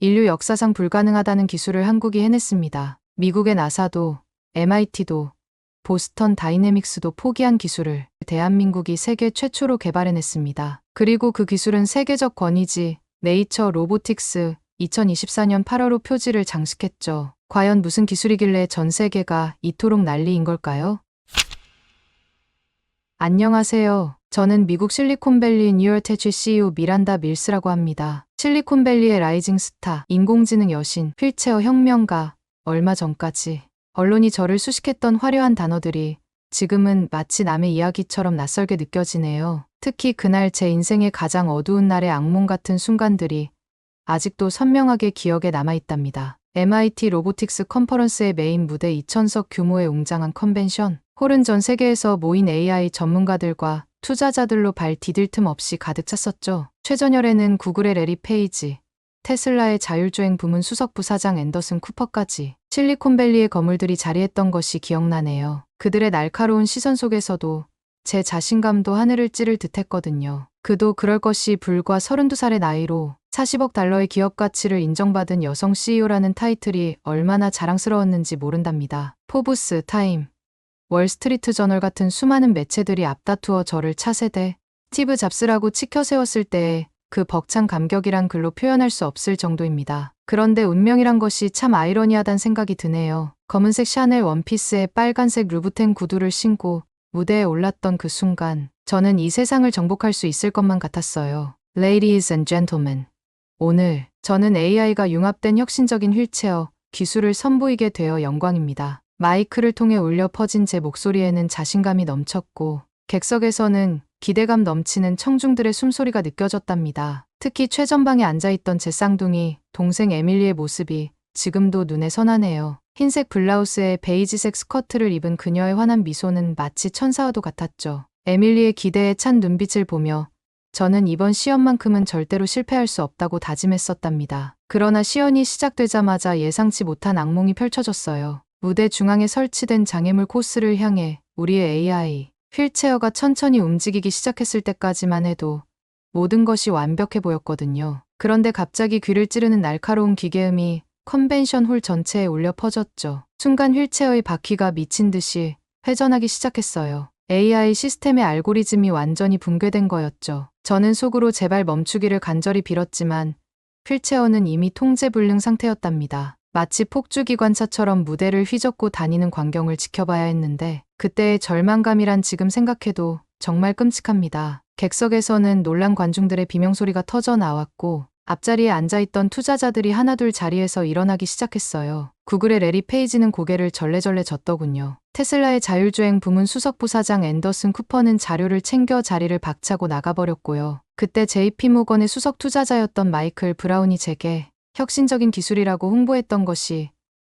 인류 역사상 불가능하다는 기술을 한국이 해냈습니다. 미국의 나사도, MIT도, 보스턴 다이내믹스도 포기한 기술을 대한민국이 세계 최초로 개발해냈습니다. 그리고 그 기술은 세계적 권위지 네이처 로보틱스 2024년 8월호 표지를 장식했죠. 과연 무슨 기술이길래 전 세계가 이토록 난리인 걸까요? 안녕하세요. 저는 미국 실리콘밸리 뉴얼테치 CEO 미란다 밀스라고 합니다. 실리콘밸리의 라이징 스타, 인공지능 여신, 휠체어 혁명가, 얼마 전까지 언론이 저를 수식했던 화려한 단어들이 지금은 마치 남의 이야기처럼 낯설게 느껴지네요. 특히 그날 제 인생의 가장 어두운 날의 악몽 같은 순간들이 아직도 선명하게 기억에 남아있답니다. MIT 로보틱스 컨퍼런스의 메인 무대 2,000석 규모의 웅장한 컨벤션 홀은 전 세계에서 모인 AI 전문가들과 투자자들로 발 디딜 틈 없이 가득 찼었죠. 최전열에는 구글의 레리 페이지, 테슬라의 자율주행 부문 수석 부사장 앤더슨 쿠퍼까지 실리콘밸리의 거물들이 자리했던 것이 기억나네요. 그들의 날카로운 시선 속에서도 제 자신감도 하늘을 찌를 듯했거든요. 그도 그럴 것이 불과 32살의 나이로 40억 달러의 기업 가치를 인정받은 여성 CEO라는 타이틀이 얼마나 자랑스러웠는지 모른답니다. 포브스, 타임, 월스트리트 저널 같은 수많은 매체들이 앞다투어 저를 차세대 스티브 잡스라고 치켜 세웠을 때의 그 벅찬 감격이란 글로 표현할 수 없을 정도입니다. 그런데 운명이란 것이 참 아이러니하단 생각이 드네요. 검은색 샤넬 원피스에 빨간색 루브텐 구두를 신고 무대에 올랐던 그 순간 저는 이 세상을 정복할 수 있을 것만 같았어요. Ladies and gentlemen, 오늘 저는 AI가 융합된 혁신적인 휠체어 기술을 선보이게 되어 영광입니다. 마이크를 통해 울려 퍼진 제 목소리에는 자신감이 넘쳤고 객석에서는 기대감 넘치는 청중들의 숨소리가 느껴졌답니다. 특히 최전방에 앉아있던 제 쌍둥이 동생 에밀리의 모습이 지금도 눈에 선하네요. 흰색 블라우스에 베이지색 스커트를 입은 그녀의 환한 미소는 마치 천사와도 같았죠. 에밀리의 기대에 찬 눈빛을 보며 저는 이번 시험만큼은 절대로 실패할 수 없다고 다짐했었답니다. 그러나 시연이 시작되자마자 예상치 못한 악몽이 펼쳐졌어요. 무대 중앙에 설치된 장애물 코스를 향해 우리의 AI, 휠체어가 천천히 움직이기 시작했을 때까지만 해도 모든 것이 완벽해 보였거든요. 그런데 갑자기 귀를 찌르는 날카로운 기계음이 컨벤션 홀 전체에 울려 퍼졌죠. 순간 휠체어의 바퀴가 미친 듯이 회전하기 시작했어요. AI 시스템의 알고리즘이 완전히 붕괴된 거였죠. 저는 속으로 제발 멈추기를 간절히 빌었지만 휠체어는 이미 통제불능 상태였답니다. 마치 폭주기관차처럼 무대를 휘젓고 다니는 광경을 지켜봐야 했는데 그때의 절망감이란 지금 생각해도 정말 끔찍합니다. 객석에서는 놀란 관중들의 비명소리가 터져 나왔고 앞자리에 앉아있던 투자자들이 하나둘 자리에서 일어나기 시작했어요. 구글의 레리 페이지는 고개를 절레절레 졌더군요. 테슬라의 자율주행 부문 수석부사장 앤더슨 쿠퍼는 자료를 챙겨 자리를 박차고 나가버렸고요. 그때 JP모건의 수석 투자자였던 마이클 브라운이 제게 혁신적인 기술이라고 홍보했던 것이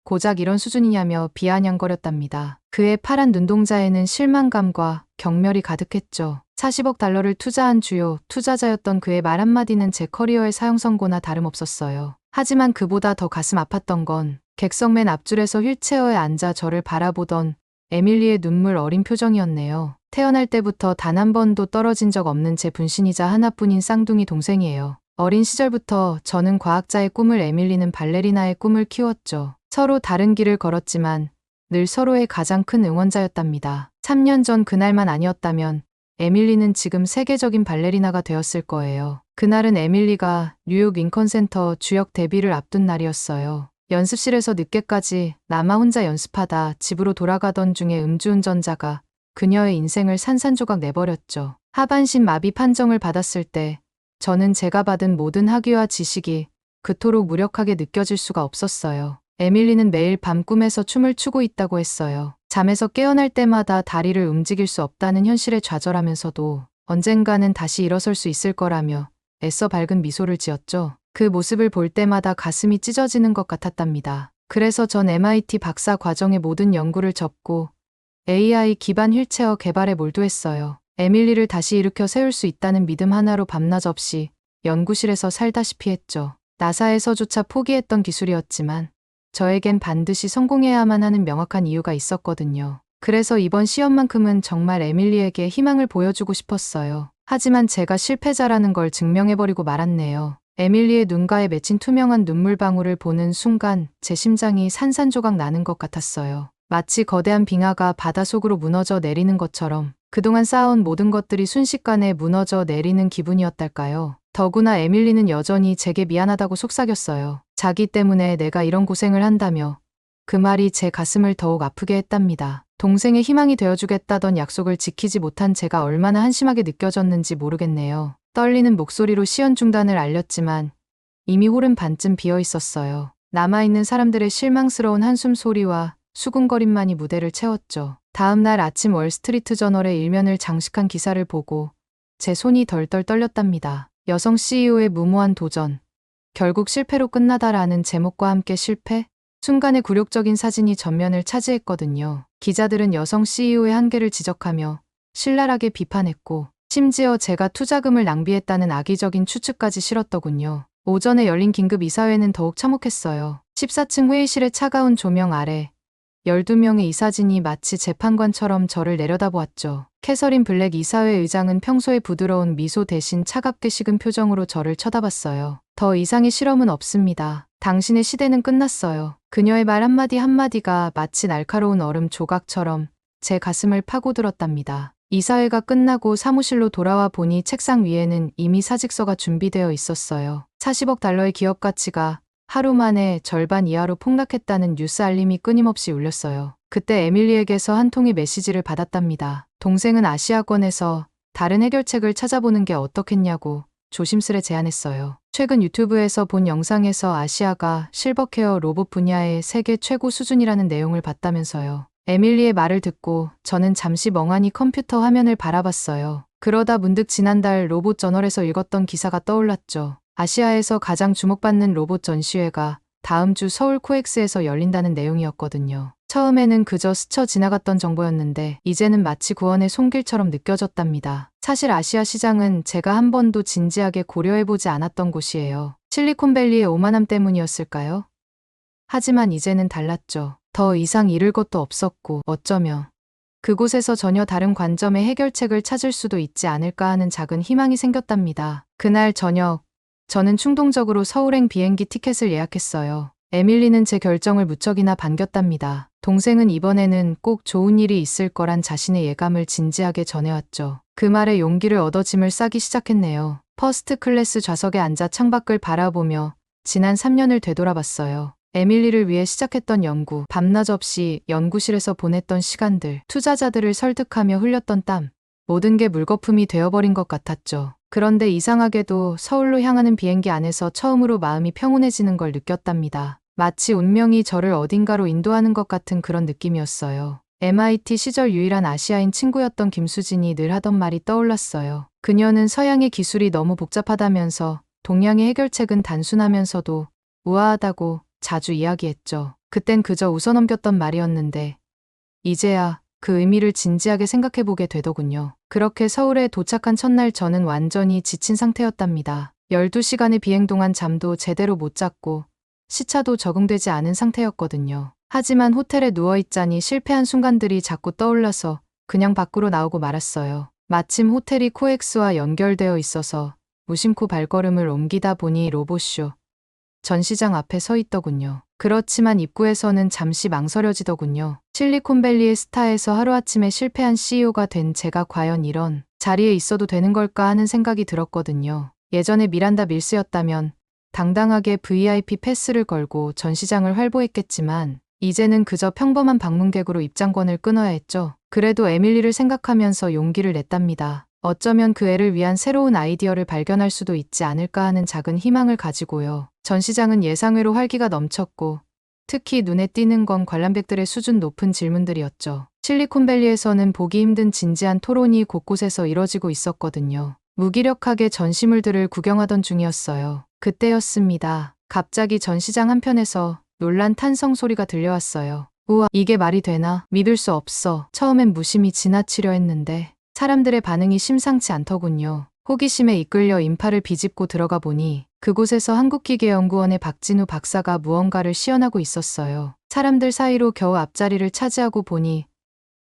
고작 이런 수준이냐며 비아냥거렸답니다. 그의 파란 눈동자에는 실망감과 경멸이 가득했죠. 40억 달러를 투자한 주요 투자자였던 그의 말 한마디는 제 커리어의 사형선고나 다름없었어요. 하지만 그보다 더 가슴 아팠던 건 객석 맨 앞줄에서 휠체어에 앉아 저를 바라보던 에밀리의 눈물 어린 표정이었네요. 태어날 때부터 단 한 번도 떨어진 적 없는 제 분신이자 하나뿐인 쌍둥이 동생이에요. 어린 시절부터 저는 과학자의 꿈을, 에밀리는 발레리나의 꿈을 키웠죠. 서로 다른 길을 걸었지만 늘 서로의 가장 큰 응원자였답니다. 3년 전 그날만 아니었다면 에밀리는 지금 세계적인 발레리나가 되었을 거예요. 그날은 에밀리가 뉴욕 링컨센터 주역 데뷔를 앞둔 날이었어요. 연습실에서 늦게까지 남아 혼자 연습하다 집으로 돌아가던 중에 음주운전자가 그녀의 인생을 산산조각 내버렸죠. 하반신 마비 판정을 받았을 때 저는 제가 받은 모든 학위와 지식이 그토록 무력하게 느껴질 수가 없었어요. 에밀리는 매일 밤 꿈에서 춤을 추고 있다고 했어요. 잠에서 깨어날 때마다 다리를 움직일 수 없다는 현실에 좌절하면서도 언젠가는 다시 일어설 수 있을 거라며 애써 밝은 미소를 지었죠. 그 모습을 볼 때마다 가슴이 찢어지는 것 같았답니다. 그래서 전 MIT 박사 과정의 모든 연구를 접고 AI 기반 휠체어 개발에 몰두했어요. 에밀리를 다시 일으켜 세울 수 있다는 믿음 하나로 밤낮 없이 연구실에서 살다시피 했죠. 나사에서조차 포기했던 기술이었지만 저에겐 반드시 성공해야만 하는 명확한 이유가 있었거든요. 그래서 이번 시험만큼은 정말 에밀리에게 희망을 보여주고 싶었어요. 하지만 제가 실패자라는 걸 증명해버리고 말았네요. 에밀리의 눈가에 맺힌 투명한 눈물방울을 보는 순간 제 심장이 산산조각 나는 것 같았어요. 마치 거대한 빙하가 바닷속으로 무너져 내리는 것처럼 그동안 쌓아온 모든 것들이 순식간에 무너져 내리는 기분이었달까요. 더구나 에밀리는 여전히 제게 미안하다고 속삭였어요. 자기 때문에 내가 이런 고생을 한다며 그 말이 제 가슴을 더욱 아프게 했답니다. 동생의 희망이 되어주겠다던 약속을 지키지 못한 제가 얼마나 한심하게 느껴졌는지 모르겠네요. 떨리는 목소리로 시연 중단을 알렸지만 이미 홀은 반쯤 비어 있었어요. 남아있는 사람들의 실망스러운 한숨 소리와 수군거림만이 무대를 채웠죠. 다음 날 아침 월스트리트 저널의 일면을 장식한 기사를 보고 제 손이 덜덜 떨렸답니다. 여성 CEO의 무모한 도전. 결국 실패로 끝나다라는 제목과 함께 실패? 순간의 굴욕적인 사진이 전면을 차지했거든요. 기자들은 여성 CEO의 한계를 지적하며 신랄하게 비판했고 심지어 제가 투자금을 낭비했다는 악의적인 추측까지 실었더군요. 오전에 열린 긴급 이사회는 더욱 참혹했어요. 14층 회의실의 차가운 조명 아래 12명의 이사진이 마치 재판관처럼 저를 내려다보았죠. 캐서린 블랙 이사회 의장은 평소의 부드러운 미소 대신 차갑게 식은 표정으로 저를 쳐다봤어요. 더 이상의 실험은 없습니다. 당신의 시대는 끝났어요. 그녀의 말 한마디 한마디가 마치 날카로운 얼음 조각처럼 제 가슴을 파고들었답니다. 이사회가 끝나고 사무실로 돌아와 보니 책상 위에는 이미 사직서가 준비되어 있었어요. 40억 달러의 기업 가치가 하루 만에 절반 이하로 폭락했다는 뉴스 알림이 끊임없이 울렸어요. 그때 에밀리에게서 한 통의 메시지를 받았답니다. 동생은 아시아권에서 다른 해결책을 찾아보는 게 어떻겠냐고 조심스레 제안했어요. 최근 유튜브에서 본 영상에서 아시아가 실버케어 로봇 분야의 세계 최고 수준이라는 내용을 봤다면서요. 에밀리의 말을 듣고 저는 잠시 멍하니 컴퓨터 화면을 바라봤어요. 그러다 문득 지난달 로봇 저널에서 읽었던 기사가 떠올랐죠. 아시아에서 가장 주목받는 로봇 전시회가 다음 주 서울 코엑스에서 열린다는 내용이었거든요. 처음에는 그저 스쳐 지나갔던 정보였는데 이제는 마치 구원의 손길처럼 느껴졌답니다. 사실 아시아 시장은 제가 한 번도 진지하게 고려해보지 않았던 곳이에요. 실리콘밸리의 오만함 때문이었을까요? 하지만 이제는 달랐죠. 더 이상 잃을 것도 없었고 어쩌면 그곳에서 전혀 다른 관점의 해결책을 찾을 수도 있지 않을까 하는 작은 희망이 생겼답니다. 그날 저녁 저는 충동적으로 서울행 비행기 티켓을 예약했어요. 에밀리는 제 결정을 무척이나 반겼답니다. 동생은 이번에는 꼭 좋은 일이 있을 거란 자신의 예감을 진지하게 전해왔죠. 그 말에 용기를 얻어 짐을 싸기 시작했네요. 퍼스트 클래스 좌석에 앉아 창밖을 바라보며 지난 3년을 되돌아봤어요. 에밀리를 위해 시작했던 연구, 밤낮 없이 연구실에서 보냈던 시간들, 투자자들을 설득하며 흘렸던 땀, 모든 게 물거품이 되어버린 것 같았죠. 그런데 이상하게도 서울로 향하는 비행기 안에서 처음으로 마음이 평온해지는 걸 느꼈답니다. 마치 운명이 저를 어딘가로 인도하는 것 같은 그런 느낌이었어요. MIT 시절 유일한 아시아인 친구였던 김수진이 늘 하던 말이 떠올랐어요. 그녀는 서양의 기술이 너무 복잡하다면서 동양의 해결책은 단순하면서도 우아하다고 자주 이야기했죠. 그땐 그저 웃어넘겼던 말이었는데 이제야 그 의미를 진지하게 생각해보게 되더군요. 그렇게 서울에 도착한 첫날 저는 완전히 지친 상태였답니다. 12시간의 비행 동안 잠도 제대로 못 잤고 시차도 적응되지 않은 상태였거든요. 하지만 호텔에 누워있자니 실패한 순간들이 자꾸 떠올라서 그냥 밖으로 나오고 말았어요. 마침 호텔이 코엑스와 연결되어 있어서 무심코 발걸음을 옮기다 보니 로봇쇼 전시장 앞에 서 있더군요. 그렇지만 입구에서는 잠시 망설여지더군요. 실리콘밸리의 스타에서 하루아침에 실패한 CEO가 된 제가 과연 이런 자리에 있어도 되는 걸까 하는 생각이 들었거든요. 예전에 미란다 밀스였다면 당당하게 VIP 패스를 걸고 전시장을 활보했겠지만 이제는 그저 평범한 방문객으로 입장권을 끊어야 했죠. 그래도 에밀리를 생각하면서 용기를 냈답니다. 어쩌면 그 애를 위한 새로운 아이디어를 발견할 수도 있지 않을까 하는 작은 희망을 가지고요. 전시장은 예상외로 활기가 넘쳤고 특히 눈에 띄는 건 관람객들의 수준 높은 질문들이었죠. 실리콘밸리에서는 보기 힘든 진지한 토론이 곳곳에서 이뤄지고 있었거든요. 무기력하게 전시물들을 구경하던 중이었어요. 그때였습니다. 갑자기 전시장 한편에서 놀란 탄성 소리가 들려왔어요. 우와, 이게 말이 되나? 믿을 수 없어. 처음엔 무심히 지나치려 했는데 사람들의 반응이 심상치 않더군요. 호기심에 이끌려 인파를 비집고 들어가 보니 그곳에서 한국기계연구원의 박진우 박사가 무언가를 시연하고 있었어요. 사람들 사이로 겨우 앞자리를 차지하고 보니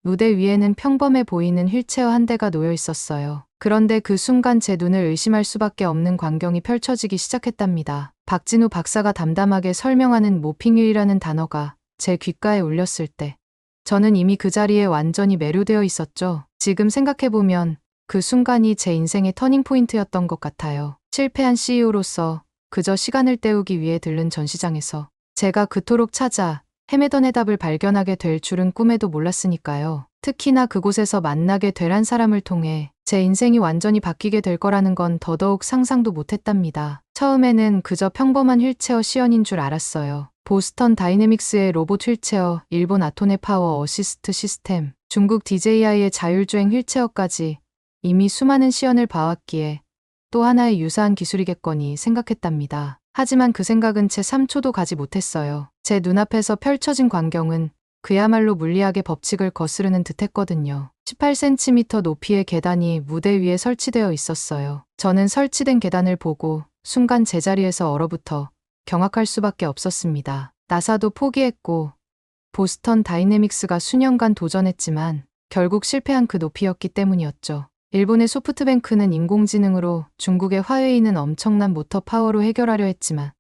무대 위에는 평범해 보이는 휠체어 한 대가 놓여 있었어요. 그런데 그 순간 제 눈을 의심할 수밖에 없는 광경이 펼쳐지기 시작했답니다. 박진우 박사가 담담하게 설명하는 모핑유이라는 단어가 제 귓가에 울렸을 때 저는 이미 그 자리에 완전히 매료되어 있었죠. 지금 생각해보면 그 순간이 제 인생의 터닝포인트였던 것 같아요. 실패한 CEO로서 그저 시간을 때우기 위해 들른 전시장에서 제가 그토록 찾아 헤매던 해답을 발견하게 될 줄은 꿈에도 몰랐으니까요. 특히나 그곳에서 만나게 될 한 사람을 통해 제 인생이 완전히 바뀌게 될 거라는 건 더더욱 상상도 못했답니다. 처음에는 그저 평범한 휠체어 시연인 줄 알았어요. 보스턴 다이내믹스의 로봇 휠체어, 일본 아토네 파워 어시스트 시스템, 중국 DJI의 자율주행 휠체어까지 이미 수많은 시연을 봐왔기에 또 하나의 유사한 기술이겠거니 생각했답니다. 하지만 그 생각은 채 3초도 가지 못했어요. 제 눈앞에서 펼쳐진 광경은 그야말로 물리학의 법칙을 거스르는 듯했거든요. 18cm 높이의 계단이 무대 위에 설치되어 있었어요. 저는 설치된 계단을 보고 순간 제자리에서 얼어붙어 경악할 수밖에 없었습니다. 나사도 포기했고 보스턴 다이내믹스가 수년간 도전했지만 결국 실패한 그 높이였기 때문이었죠. 일본의 소프트뱅크는 인공지능으로 중국의 화웨이는 엄청난 모터 파워로 해결하려 했지만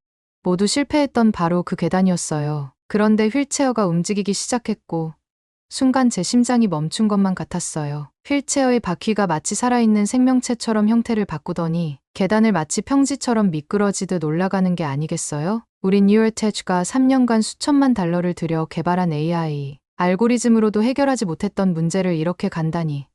모두 실패했던 바로 그 계단이었어요. 그런데 휠체어가 움직이기 시작했고 순간 제 심장이 멈춘 것만 같았어요. 휠체어의 바퀴가 마치 살아있는 생명체처럼 형태를 바꾸더니 계단을 마치 평지처럼 미끄러지듯 올라가는 게 아니겠어요? 우린 뉴얼테치가 3년간 수천만 달러를 들여 개발한 AI, 알고리즘으로도 해결하지 못했던 문제를 이렇게 간단히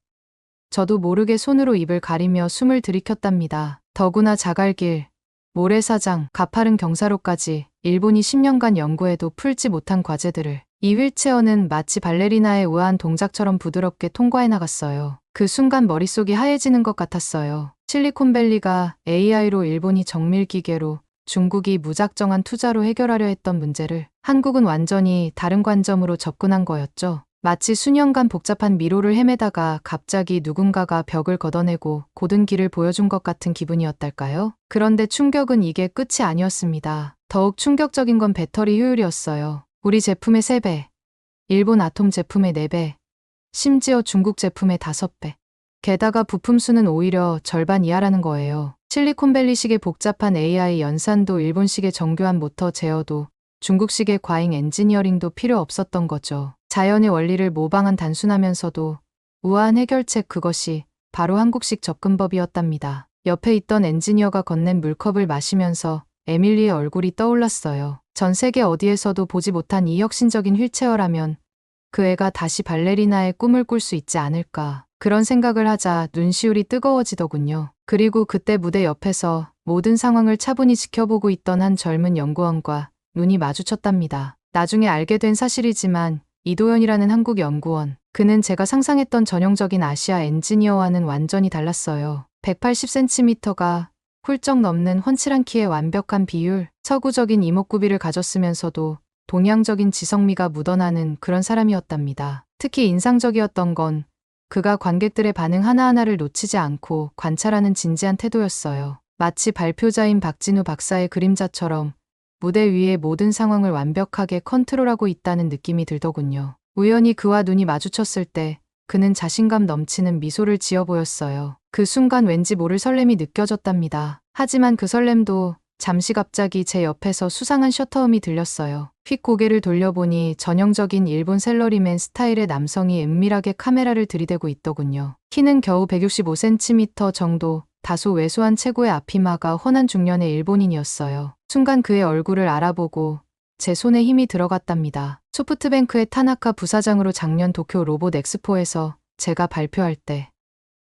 저도 모르게 손으로 입을 가리며 숨을 들이켰답니다. 더구나 자갈길, 모래사장, 가파른 경사로까지 일본이 10년간 연구해도 풀지 못한 과제들을 이 휠체어는 마치 발레리나의 우아한 동작처럼 부드럽게 통과해 나갔어요. 그 순간 머릿속이 하얘지는 것 같았어요. 실리콘밸리가 AI로, 일본이 정밀기계로, 중국이 무작정한 투자로 해결하려 했던 문제를 한국은 완전히 다른 관점으로 접근한 거였죠. 마치 수년간 복잡한 미로를 헤매다가 갑자기 누군가가 벽을 걷어내고 고든 길을 보여준 것 같은 기분이었달까요? 그런데 충격은 이게 끝이 아니었습니다. 더욱 충격적인 건 배터리 효율이었어요. 우리 제품의 3배, 일본 아톰 제품의 4배, 심지어 중국 제품의 5배. 게다가 부품 수는 오히려 절반 이하라는 거예요. 실리콘밸리식의 복잡한 AI 연산도 일본식의 정교한 모터 제어도 중국식의 과잉 엔지니어링도 필요 없었던 거죠. 자연의 원리를 모방한 단순하면서도 우아한 해결책, 그것이 바로 한국식 접근법이었답니다. 옆에 있던 엔지니어가 건넨 물컵을 마시면서 에밀리의 얼굴이 떠올랐어요. 전 세계 어디에서도 보지 못한 이 혁신적인 휠체어라면 그 애가 다시 발레리나의 꿈을 꿀 수 있지 않을까. 그런 생각을 하자 눈시울이 뜨거워지더군요. 그리고 그때 무대 옆에서 모든 상황을 차분히 지켜보고 있던 한 젊은 연구원과 눈이 마주쳤답니다. 나중에 알게 된 사실이지만 이도현이라는 한국 연구원, 그는 제가 상상했던 전형적인 아시아 엔지니어와는 완전히 달랐어요. 180cm가 훌쩍 넘는 훤칠한 키에 완벽한 비율, 서구적인 이목구비를 가졌으면서도 동양적인 지성미가 묻어나는 그런 사람이었답니다. 특히 인상적이었던 건 그가 관객들의 반응 하나하나를 놓치지 않고 관찰하는 진지한 태도였어요. 마치 발표자인 박진우 박사의 그림자처럼 무대 위의 모든 상황을 완벽하게 컨트롤하고 있다는 느낌이 들더군요. 우연히 그와 눈이 마주쳤을 때 그는 자신감 넘치는 미소를 지어 보였어요. 그 순간 왠지 모를 설렘이 느껴졌답니다. 하지만 그 설렘도 잠시 갑자기 제 옆에서 수상한 셔터음이 들렸어요. 휙 고개를 돌려보니 전형적인 일본 셀러리맨 스타일의 남성이 은밀하게 카메라를 들이대고 있더군요. 키는 겨우 165cm 정도, 다소 왜소한 체구의 앞이마가 훤한 중년의 일본인이었어요. 순간 그의 얼굴을 알아보고 제 손에 힘이 들어갔답니다. 소프트뱅크의 타나카 부사장으로 작년 도쿄 로봇 엑스포에서 제가 발표할 때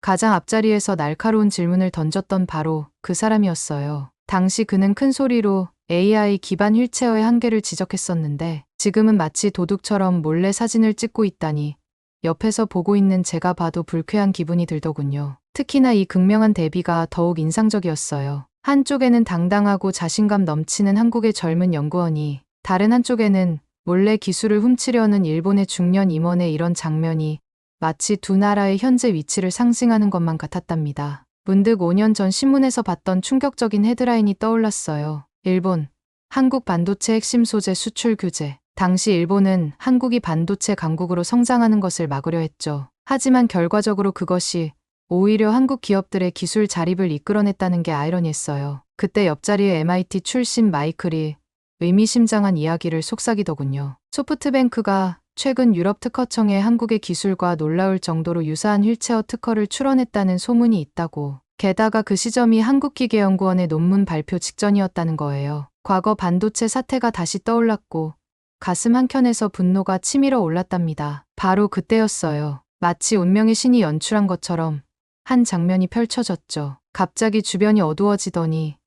가장 앞자리에서 날카로운 질문을 던졌던 바로 그 사람이었어요. 당시 그는 큰 소리로 AI 기반 휠체어의 한계를 지적했었는데 지금은 마치 도둑처럼 몰래 사진을 찍고 있다니 옆에서 보고 있는 제가 봐도 불쾌한 기분이 들더군요. 특히나 이 극명한 대비가 더욱 인상적이었어요. 한쪽에는 당당하고 자신감 넘치는 한국의 젊은 연구원이, 다른 한쪽에는 몰래 기술을 훔치려는 일본의 중년 임원의 이런 장면이 마치 두 나라의 현재 위치를 상징하는 것만 같았답니다. 문득 5년 전 신문에서 봤던 충격적인 헤드라인이 떠올랐어요. 일본, 한국 반도체 핵심 소재 수출 규제. 당시 일본은 한국이 반도체 강국으로 성장하는 것을 막으려 했죠. 하지만 결과적으로 그것이 오히려 한국 기업들의 기술 자립을 이끌어냈다는 게 아이러니했어요. 그때 옆자리에 MIT 출신 마이클이 의미심장한 이야기를 속삭이더군요. 소프트뱅크가 최근 유럽 특허청에 한국의 기술과 놀라울 정도로 유사한 휠체어 특허를 출원했다는 소문이 있다고. 게다가 그 시점이 한국기계연구원의 논문 발표 직전이었다는 거예요. 과거 반도체 사태가 다시 떠올랐고 가슴 한켠에서 분노가 치밀어 올랐답니다. 바로 그때였어요. 마치 운명의 신이 연출한 것처럼 한 장면이 펼쳐졌죠. 갑자기 주변이 어두워지더니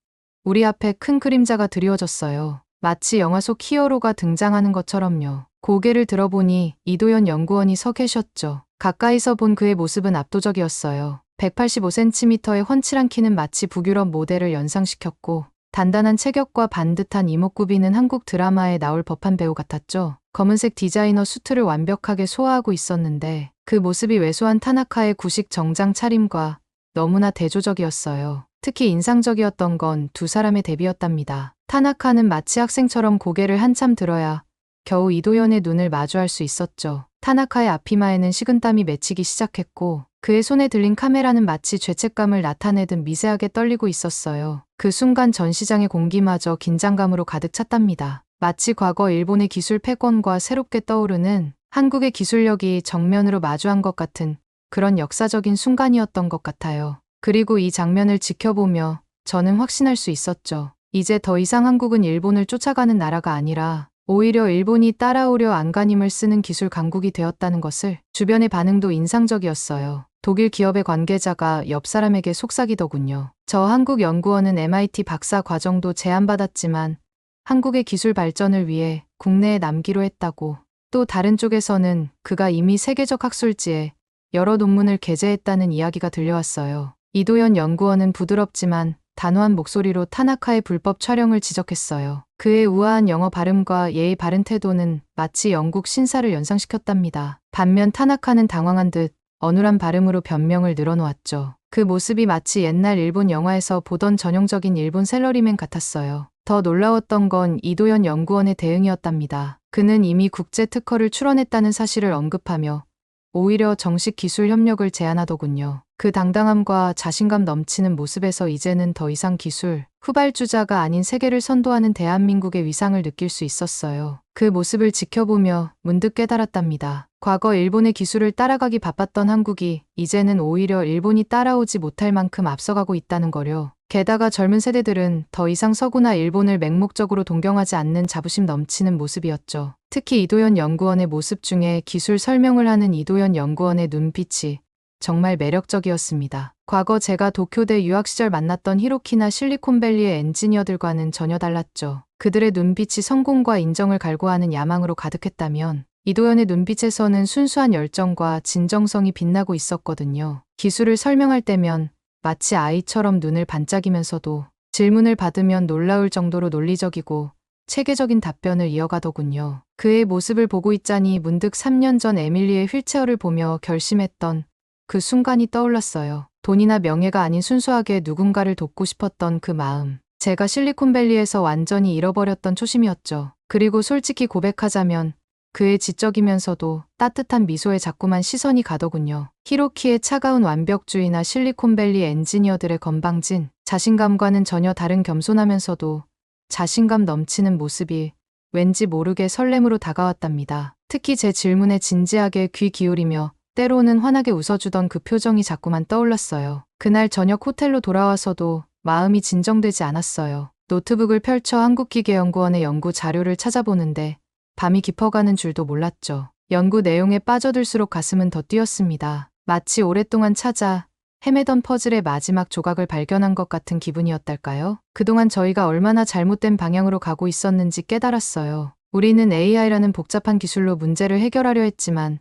우리 앞에 큰 그림자가 드리워졌어요. 마치 영화 속 히어로가 등장하는 것처럼요. 고개를 들어보니 이도현 연구원이 서 계셨죠. 가까이서 본 그의 모습은 압도적이었어요. 185cm의 훤칠한 키는 마치 북유럽 모델을 연상시켰고 단단한 체격과 반듯한 이목구비는 한국 드라마에 나올 법한 배우 같았죠. 검은색 디자이너 수트를 완벽하게 소화하고 있었는데 그 모습이 왜소한 타나카의 구식 정장 차림과 너무나 대조적이었어요. 특히 인상적이었던 건 두 사람의 대비였답니다. 타나카는 마치 학생처럼 고개를 한참 들어야 겨우 이도현의 눈을 마주할 수 있었죠. 타나카의 앞이마에는 식은땀이 맺히기 시작했고 그의 손에 들린 카메라는 마치 죄책감을 나타내듯 미세하게 떨리고 있었어요. 그 순간 전 시장의 공기마저 긴장감으로 가득 찼답니다. 마치 과거 일본의 기술 패권과 새롭게 떠오르는 한국의 기술력이 정면으로 마주한 것 같은 그런 역사적인 순간이었던 것 같아요. 그리고 이 장면을 지켜보며 저는 확신할 수 있었죠. 이제 더 이상 한국은 일본을 쫓아가는 나라가 아니라 오히려 일본이 따라오려 안간힘을 쓰는 기술 강국이 되었다는 것을. 주변의 반응도 인상적이었어요. 독일 기업의 관계자가 옆 사람에게 속삭이더군요. 저 한국 연구원은 MIT 박사 과정도 제안받았지만 한국의 기술 발전을 위해 국내에 남기로 했다고. 또 다른 쪽에서는 그가 이미 세계적 학술지에 여러 논문을 게재했다는 이야기가 들려왔어요. 이도현 연구원은 부드럽지만 단호한 목소리로 타나카의 불법 촬영을 지적했어요. 그의 우아한 영어 발음과 예의 바른 태도는 마치 영국 신사를 연상시켰답니다. 반면 타나카는 당황한 듯 어눌한 발음으로 변명을 늘어놓았죠. 그 모습이 마치 옛날 일본 영화에서 보던 전형적인 일본 샐러리맨 같았어요. 더 놀라웠던 건 이도현 연구원의 대응이었답니다. 그는 이미 국제 특허를 출원했다는 사실을 언급하며 오히려 정식 기술 협력을 제안하더군요. 그 당당함과 자신감 넘치는 모습에서 이제는 더 이상 기술 후발주자가 아닌 세계를 선도하는 대한민국의 위상을 느낄 수 있었어요. 그 모습을 지켜보며 문득 깨달았답니다. 과거 일본의 기술을 따라가기 바빴던 한국이 이제는 오히려 일본이 따라오지 못할 만큼 앞서가고 있다는 거려. 게다가 젊은 세대들은 더 이상 서구나 일본을 맹목적으로 동경하지 않는 자부심 넘치는 모습이었죠. 특히 이도현 연구원의 모습 중에 기술 설명을 하는 이도현 연구원의 눈빛이 정말 매력적이었습니다. 과거 제가 도쿄대 유학 시절 만났던 히로키나 실리콘밸리의 엔지니어들과는 전혀 달랐죠. 그들의 눈빛이 성공과 인정을 갈구하는 야망으로 가득했다면 이도현의 눈빛에서는 순수한 열정과 진정성이 빛나고 있었거든요. 기술을 설명할 때면 마치 아이처럼 눈을 반짝이면서도 질문을 받으면 놀라울 정도로 논리적이고 체계적인 답변을 이어가더군요. 그의 모습을 보고 있자니 문득 3년 전 에밀리의 휠체어를 보며 결심했던 그 순간이 떠올랐어요. 돈이나 명예가 아닌 순수하게 누군가를 돕고 싶었던 그 마음. 제가 실리콘밸리에서 완전히 잃어버렸던 초심이었죠. 그리고 솔직히 고백하자면 그의 지적이면서도 따뜻한 미소에 자꾸만 시선이 가더군요. 히로키의 차가운 완벽주의나 실리콘밸리 엔지니어들의 건방진 자신감과는 전혀 다른 겸손하면서도 자신감 넘치는 모습이 왠지 모르게 설렘으로 다가왔답니다. 특히 제 질문에 진지하게 귀 기울이며 때로는 환하게 웃어주던 그 표정이 자꾸만 떠올랐어요. 그날 저녁 호텔로 돌아와서도 마음이 진정되지 않았어요. 노트북을 펼쳐 한국기계연구원의 연구 자료를 찾아보는데 밤이 깊어가는 줄도 몰랐죠. 연구 내용에 빠져들수록 가슴은 더 뛰었습니다. 마치 오랫동안 찾아 헤매던 퍼즐의 마지막 조각을 발견한 것 같은 기분이었달까요? 그동안 저희가 얼마나 잘못된 방향으로 가고 있었는지 깨달았어요. 우리는 AI라는 복잡한 기술로 문제를 해결하려 했지만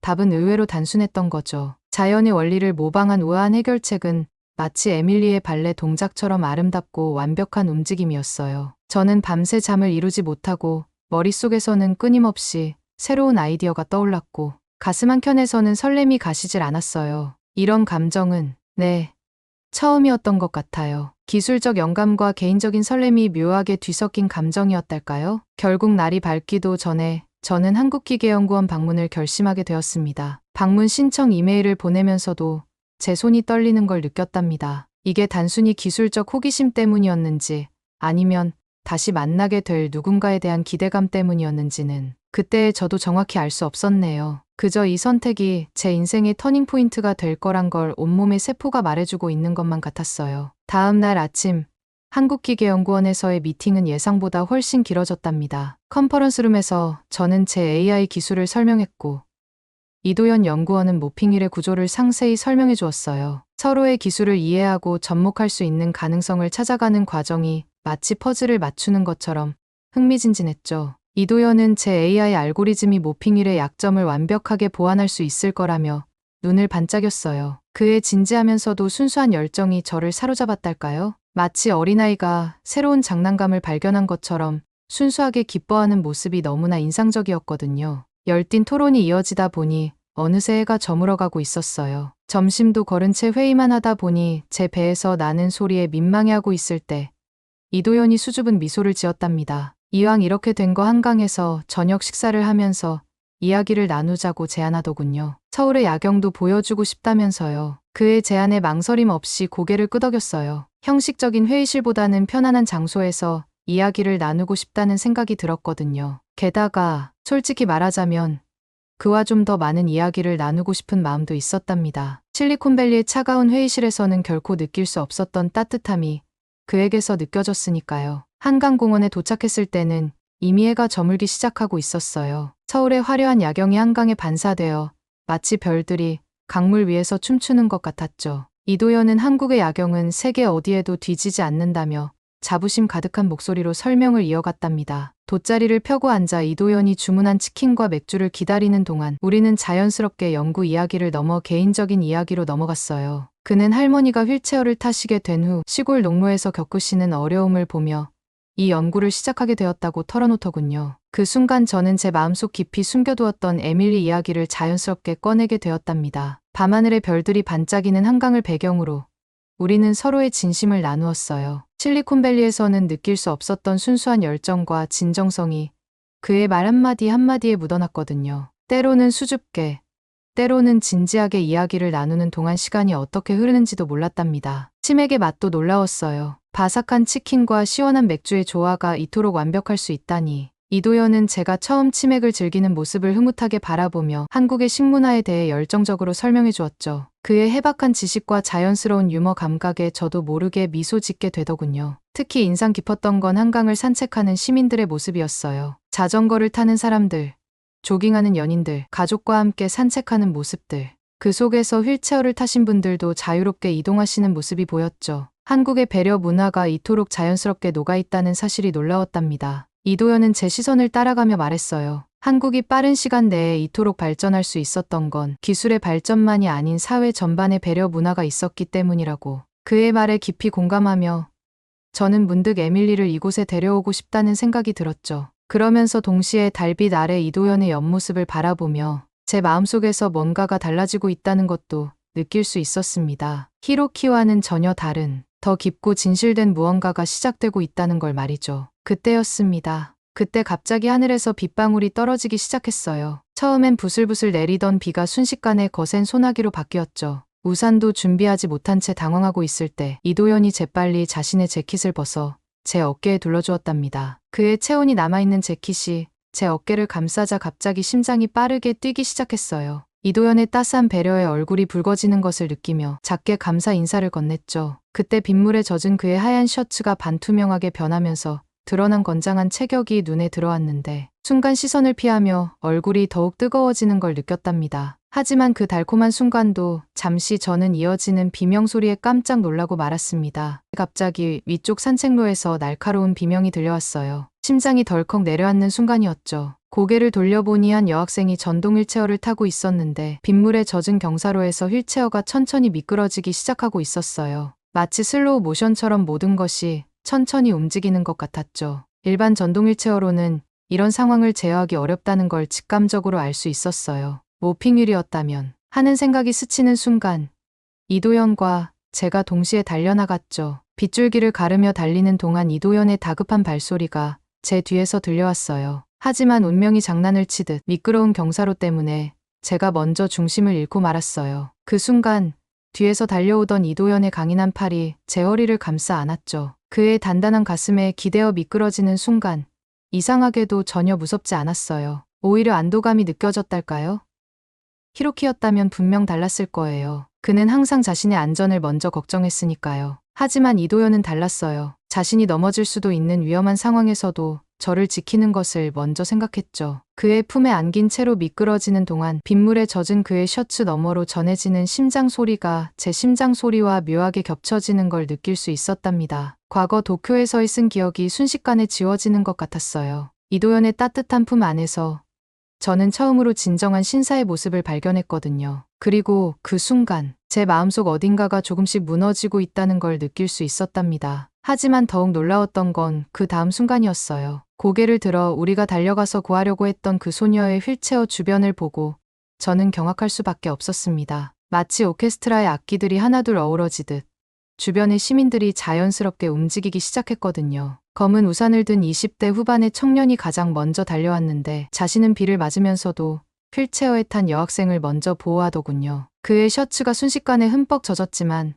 답은 의외로 단순했던 거죠. 자연의 원리를 모방한 우아한 해결책은 마치 에밀리의 발레 동작처럼 아름답고 완벽한 움직임이었어요. 저는 밤새 잠을 이루지 못하고 머릿속에서는 끊임없이 새로운 아이디어가 떠올랐고 가슴 한켠에서는 설렘이 가시질 않았어요. 이런 감정은 처음이었던 것 같아요. 기술적 영감과 개인적인 설렘이 묘하게 뒤섞인 감정이었달까요? 결국 날이 밝기도 전에 저는 한국기계연구원 방문을 결심하게 되었습니다. 방문 신청 이메일을 보내면서도 제 손이 떨리는 걸 느꼈답니다. 이게 단순히 기술적 호기심 때문이었는지 아니면 다시 만나게 될 누군가에 대한 기대감 때문이었는지는 그때 저도 정확히 알 수 없었네요. 그저 이 선택이 제 인생의 터닝포인트가 될 거란 걸 온몸의 세포가 말해주고 있는 것만 같았어요. 다음 날 아침, 한국기계연구원에서의 미팅은 예상보다 훨씬 길어졌답니다. 컨퍼런스룸에서 저는 제 AI 기술을 설명했고, 이도현 연구원은 모핑휠의 구조를 상세히 설명해 주었어요. 서로의 기술을 이해하고 접목할 수 있는 가능성을 찾아가는 과정이 마치 퍼즐을 맞추는 것처럼 흥미진진했죠. 이도현은 제 AI 알고리즘이 모핑휠의 약점을 완벽하게 보완할 수 있을 거라며 눈을 반짝였어요. 그의 진지하면서도 순수한 열정이 저를 사로잡았달까요? 마치 어린아이가 새로운 장난감을 발견한 것처럼 순수하게 기뻐하는 모습이 너무나 인상적이었거든요. 열띤 토론이 이어지다 보니 어느새 해가 저물어가고 있었어요. 점심도 거른 채 회의만 하다 보니 제 배에서 나는 소리에 민망해하고 있을 때 이도현이 수줍은 미소를 지었답니다. 이왕 이렇게 된 거 한강에서 저녁 식사를 하면서 이야기를 나누자고 제안하더군요. 서울의 야경도 보여주고 싶다면서요. 그의 제안에 망설임 없이 고개를 끄덕였어요. 형식적인 회의실보다는 편안한 장소에서 이야기를 나누고 싶다는 생각이 들었거든요. 게다가 솔직히 말하자면 그와 좀 더 많은 이야기를 나누고 싶은 마음도 있었답니다. 실리콘밸리의 차가운 회의실에서는 결코 느낄 수 없었던 따뜻함이 그에게서 느껴졌으니까요. 한강공원에 도착했을 때는 이미 해가 저물기 시작하고 있었어요. 서울의 화려한 야경이 한강에 반사되어 마치 별들이 강물 위에서 춤추는 것 같았죠. 이도현은 한국의 야경은 세계 어디에도 뒤지지 않는다며 자부심 가득한 목소리로 설명을 이어갔답니다. 돗자리를 펴고 앉아 이도현이 주문한 치킨과 맥주를 기다리는 동안 우리는 자연스럽게 연구 이야기를 넘어 개인적인 이야기로 넘어갔어요. 그는 할머니가 휠체어를 타시게 된 후 시골 농로에서 겪으시는 어려움을 보며 이 연구를 시작하게 되었다고 털어놓더군요. 그 순간 저는 제 마음속 깊이 숨겨두었던 에밀리 이야기를 자연스럽게 꺼내게 되었답니다. 밤하늘의 별들이 반짝이는 한강을 배경으로 우리는 서로의 진심을 나누었어요. 실리콘밸리에서는 느낄 수 없었던 순수한 열정과 진정성이 그의 말 한마디 한마디에 묻어났거든요. 때로는 수줍게, 때로는 진지하게 이야기를 나누는 동안 시간이 어떻게 흐르는지도 몰랐답니다. 치맥의 맛도 놀라웠어요. 바삭한 치킨과 시원한 맥주의 조화가 이토록 완벽할 수 있다니. 이도현은 제가 처음 치맥을 즐기는 모습을 흐뭇하게 바라보며 한국의 식문화에 대해 열정적으로 설명해 주었죠. 그의 해박한 지식과 자연스러운 유머 감각에 저도 모르게 미소 짓게 되더군요. 특히 인상 깊었던 건 한강을 산책하는 시민들의 모습이었어요. 자전거를 타는 사람들, 조깅하는 연인들, 가족과 함께 산책하는 모습들. 그 속에서 휠체어를 타신 분들도 자유롭게 이동하시는 모습이 보였죠. 한국의 배려 문화가 이토록 자연스럽게 녹아있다는 사실이 놀라웠답니다. 이도현은 제 시선을 따라가며 말했어요. 한국이 빠른 시간 내에 이토록 발전할 수 있었던 건 기술의 발전만이 아닌 사회 전반의 배려 문화가 있었기 때문이라고. 그의 말에 깊이 공감하며 저는 문득 에밀리를 이곳에 데려오고 싶다는 생각이 들었죠. 그러면서 동시에 달빛 아래 이도현의 옆모습을 바라보며 제 마음속에서 뭔가가 달라지고 있다는 것도 느낄 수 있었습니다. 히로키와는 전혀 다른 더 깊고 진실된 무언가가 시작되고 있다는 걸 말이죠. 그때였습니다. 그때 갑자기 하늘에서 빗방울이 떨어지기 시작했어요. 처음엔 부슬부슬 내리던 비가 순식간에 거센 소나기로 바뀌었죠. 우산도 준비하지 못한 채 당황하고 있을 때 이도현이 재빨리 자신의 재킷을 벗어 제 어깨에 둘러주었답니다. 그의 체온이 남아있는 재킷이 제 어깨를 감싸자 갑자기 심장이 빠르게 뛰기 시작했어요. 이도현의 따스한 배려에 얼굴이 붉어지는 것을 느끼며 작게 감사 인사를 건넸죠. 그때 빗물에 젖은 그의 하얀 셔츠가 반투명하게 변하면서 드러난 건장한 체격이 눈에 들어왔는데 순간 시선을 피하며 얼굴이 더욱 뜨거워지는 걸 느꼈답니다. 하지만 그 달콤한 순간도 잠시 저는 이어지는 비명소리에 깜짝 놀라고 말았습니다. 갑자기 위쪽 산책로에서 날카로운 비명이 들려왔어요. 심장이 덜컥 내려앉는 순간이었죠. 고개를 돌려보니 한 여학생이 전동 휠체어를 타고 있었는데 빗물에 젖은 경사로에서 휠체어가 천천히 미끄러지기 시작하고 있었어요. 마치 슬로우 모션처럼 모든 것이 천천히 움직이는 것 같았죠. 일반 전동 휠체어로는 이런 상황을 제어하기 어렵다는 걸 직감적으로 알 수 있었어요. 모핑휠이었다면 하는 생각이 스치는 순간 이도현과 제가 동시에 달려나갔죠. 빗줄기를 가르며 달리는 동안 이도현의 다급한 발소리가 제 뒤에서 들려왔어요. 하지만 운명이 장난을 치듯 미끄러운 경사로 때문에 제가 먼저 중심을 잃고 말았어요. 그 순간 뒤에서 달려오던 이도현의 강인한 팔이 제 허리를 감싸 안았죠. 그의 단단한 가슴에 기대어 미끄러지는 순간 이상하게도 전혀 무섭지 않았어요. 오히려 안도감이 느껴졌달까요? 히로키였다면 분명 달랐을 거예요. 그는 항상 자신의 안전을 먼저 걱정했으니까요. 하지만 이도현은 달랐어요. 자신이 넘어질 수도 있는 위험한 상황에서도 저를 지키는 것을 먼저 생각했죠. 그의 품에 안긴 채로 미끄러지는 동안 빗물에 젖은 그의 셔츠 너머로 전해지는 심장 소리가 제 심장 소리와 묘하게 겹쳐지는 걸 느낄 수 있었답니다. 과거 도쿄에서의 쓴 기억이 순식간에 지워지는 것 같았어요. 이도현의 따뜻한 품 안에서 저는 처음으로 진정한 신사의 모습을 발견했거든요. 그리고 그 순간 제 마음속 어딘가가 조금씩 무너지고 있다는 걸 느낄 수 있었답니다. 하지만 더욱 놀라웠던 건 그 다음 순간이었어요. 고개를 들어 우리가 달려가서 구하려고 했던 그 소녀의 휠체어 주변을 보고 저는 경악할 수밖에 없었습니다. 마치 오케스트라의 악기들이 하나둘 어우러지듯 주변의 시민들이 자연스럽게 움직이기 시작했거든요. 검은 우산을 든 20대 후반의 청년이 가장 먼저 달려왔는데 자신은 비를 맞으면서도 휠체어에 탄 여학생을 먼저 보호하더군요. 그의 셔츠가 순식간에 흠뻑 젖었지만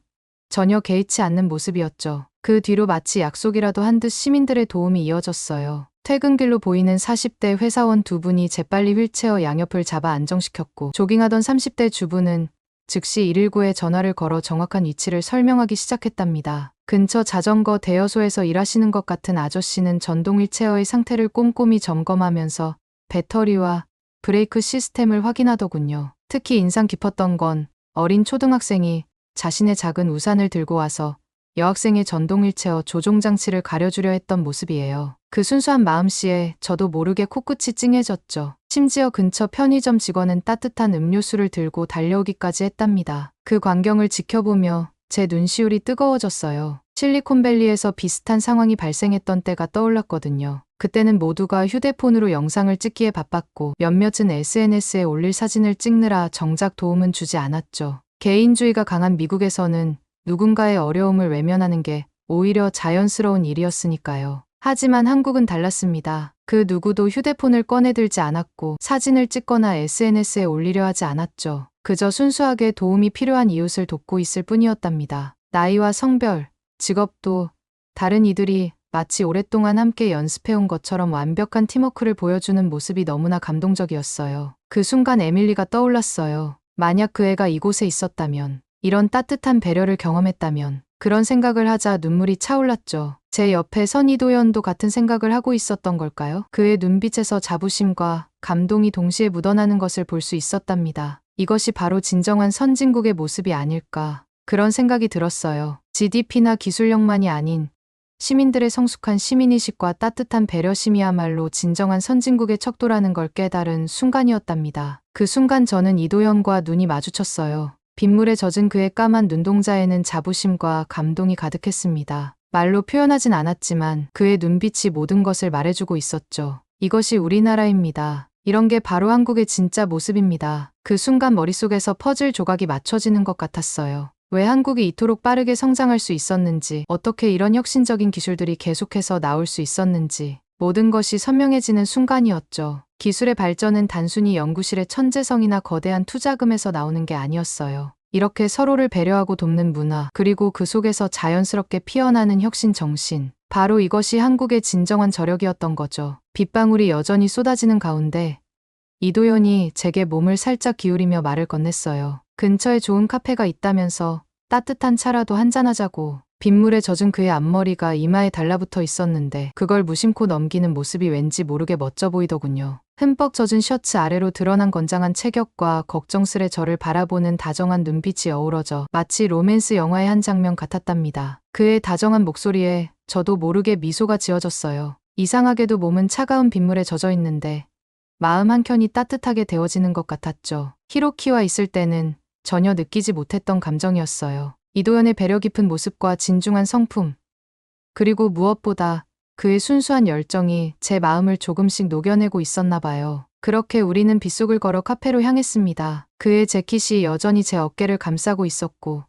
전혀 개의치 않는 모습이었죠. 그 뒤로 마치 약속이라도 한 듯 시민들의 도움이 이어졌어요. 퇴근길로 보이는 40대 회사원 두 분이 재빨리 휠체어 양옆을 잡아 안정시켰고 조깅하던 30대 주부는 즉시 119에 전화를 걸어 정확한 위치를 설명하기 시작했답니다. 근처 자전거 대여소에서 일하시는 것 같은 아저씨는 전동 휠체어의 상태를 꼼꼼히 점검하면서 배터리와 브레이크 시스템을 확인하더군요. 특히 인상 깊었던 건 어린 초등학생이 자신의 작은 우산을 들고 와서 여학생의 전동 휠체어 조종 장치를 가려주려 했던 모습이에요. 그 순수한 마음씨에 저도 모르게 코끝이 찡해졌죠. 심지어 근처 편의점 직원은 따뜻한 음료수를 들고 달려오기까지 했답니다. 그 광경을 지켜보며 제 눈시울이 뜨거워졌어요. 실리콘밸리에서 비슷한 상황이 발생했던 때가 떠올랐거든요. 그때는 모두가 휴대폰으로 영상을 찍기에 바빴고 몇몇은 SNS에 올릴 사진을 찍느라 정작 도움은 주지 않았죠. 개인주의가 강한 미국에서는 누군가의 어려움을 외면하는 게 오히려 자연스러운 일이었으니까요. 하지만 한국은 달랐습니다. 그 누구도 휴대폰을 꺼내들지 않았고 사진을 찍거나 SNS에 올리려 하지 않았죠. 그저 순수하게 도움이 필요한 이웃을 돕고 있을 뿐이었답니다. 나이와 성별, 직업도 다른 이들이 마치 오랫동안 함께 연습해온 것처럼 완벽한 팀워크를 보여주는 모습이 너무나 감동적이었어요. 그 순간 에밀리가 떠올랐어요. 만약 그 애가 이곳에 있었다면, 이런 따뜻한 배려를 경험했다면, 그런 생각을 하자 눈물이 차올랐죠. 제 옆에 선이도연도 같은 생각을 하고 있었던 걸까요? 그의 눈빛에서 자부심과 감동이 동시에 묻어나는 것을 볼 수 있었답니다. 이것이 바로 진정한 선진국의 모습이 아닐까. 그런 생각이 들었어요. GDP나 기술력만이 아닌 시민들의 성숙한 시민의식과 따뜻한 배려심이야말로 진정한 선진국의 척도라는 걸 깨달은 순간이었답니다. 그 순간 저는 이도현과 눈이 마주쳤어요. 빗물에 젖은 그의 까만 눈동자에는 자부심과 감동이 가득했습니다. 말로 표현하진 않았지만 그의 눈빛이 모든 것을 말해주고 있었죠. 이것이 우리나라입니다. 이런 게 바로 한국의 진짜 모습입니다. 그 순간 머릿속에서 퍼즐 조각이 맞춰지는 것 같았어요. 왜 한국이 이토록 빠르게 성장할 수 있었는지, 어떻게 이런 혁신적인 기술들이 계속해서 나올 수 있었는지, 모든 것이 선명해지는 순간이었죠. 기술의 발전은 단순히 연구실의 천재성이나 거대한 투자금에서 나오는 게 아니었어요. 이렇게 서로를 배려하고 돕는 문화, 그리고 그 속에서 자연스럽게 피어나는 혁신 정신. 바로 이것이 한국의 진정한 저력이었던 거죠. 빗방울이 여전히 쏟아지는 가운데 이도현이 제게 몸을 살짝 기울이며 말을 건넸어요. 근처에 좋은 카페가 있다면서 따뜻한 차라도 한잔하자고. 빗물에 젖은 그의 앞머리가 이마에 달라붙어 있었는데 그걸 무심코 넘기는 모습이 왠지 모르게 멋져 보이더군요. 흠뻑 젖은 셔츠 아래로 드러난 건장한 체격과 걱정스레 저를 바라보는 다정한 눈빛이 어우러져 마치 로맨스 영화의 한 장면 같았답니다. 그의 다정한 목소리에 저도 모르게 미소가 지어졌어요. 이상하게도 몸은 차가운 빗물에 젖어 있는데 마음 한켠이 따뜻하게 데워지는 것 같았죠. 히로키와 있을 때는 전혀 느끼지 못했던 감정이었어요. 이도현의 배려 깊은 모습과 진중한 성품, 그리고 무엇보다 그의 순수한 열정이 제 마음을 조금씩 녹여내고 있었나 봐요. 그렇게 우리는 빗속을 걸어 카페로 향했습니다. 그의 재킷이 여전히 제 어깨를 감싸고 있었고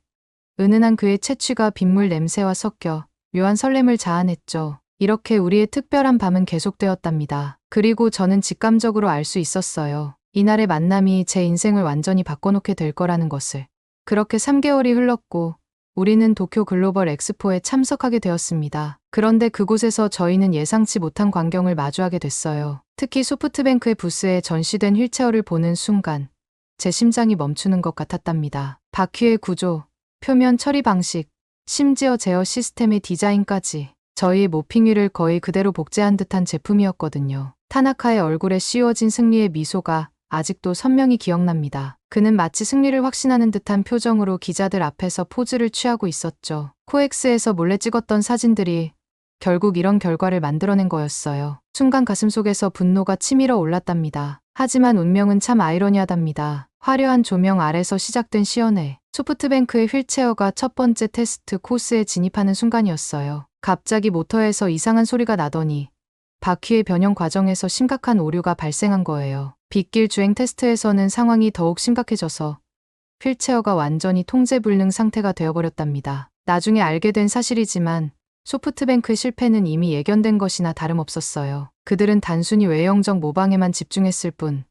은은한 그의 채취가 빗물 냄새와 섞여 묘한 설렘을 자아냈죠. 이렇게 우리의 특별한 밤은 계속되었답니다. 그리고 저는 직감적으로 알 수 있었어요. 이날의 만남이 제 인생을 완전히 바꿔놓게 될 거라는 것을. 그렇게 3개월이 흘렀고 우리는 도쿄 글로벌 엑스포에 참석하게 되었습니다. 그런데 그곳에서 저희는 예상치 못한 광경을 마주하게 됐어요. 특히 소프트뱅크의 부스에 전시된 휠체어를 보는 순간 제 심장이 멈추는 것 같았답니다. 바퀴의 구조, 표면 처리 방식, 심지어 제어 시스템의 디자인까지 저희의 모핑휠을 거의 그대로 복제한 듯한 제품이었거든요. 타나카의 얼굴에 씌워진 승리의 미소가 아직도 선명히 기억납니다. 그는 마치 승리를 확신하는 듯한 표정으로 기자들 앞에서 포즈를 취하고 있었죠. 코엑스에서 몰래 찍었던 사진들이 결국 이런 결과를 만들어낸 거였어요. 순간 가슴속에서 분노가 치밀어 올랐답니다. 하지만 운명은 참 아이러니하답니다. 화려한 조명 아래서 시작된 시연회. 소프트뱅크의 휠체어가 첫 번째 테스트 코스에 진입하는 순간이었어요. 갑자기 모터에서 이상한 소리가 나더니 바퀴의 변형 과정에서 심각한 오류가 발생한 거예요. 빗길 주행 테스트에서는 상황이 더욱 심각해져서 휠체어가 완전히 통제불능 상태가 되어버렸답니다. 나중에 알게 된 사실이지만 소프트뱅크의 실패는 이미 예견된 것이나 다름없었어요. 그들은 단순히 외형적 모방에만 집중했을 뿐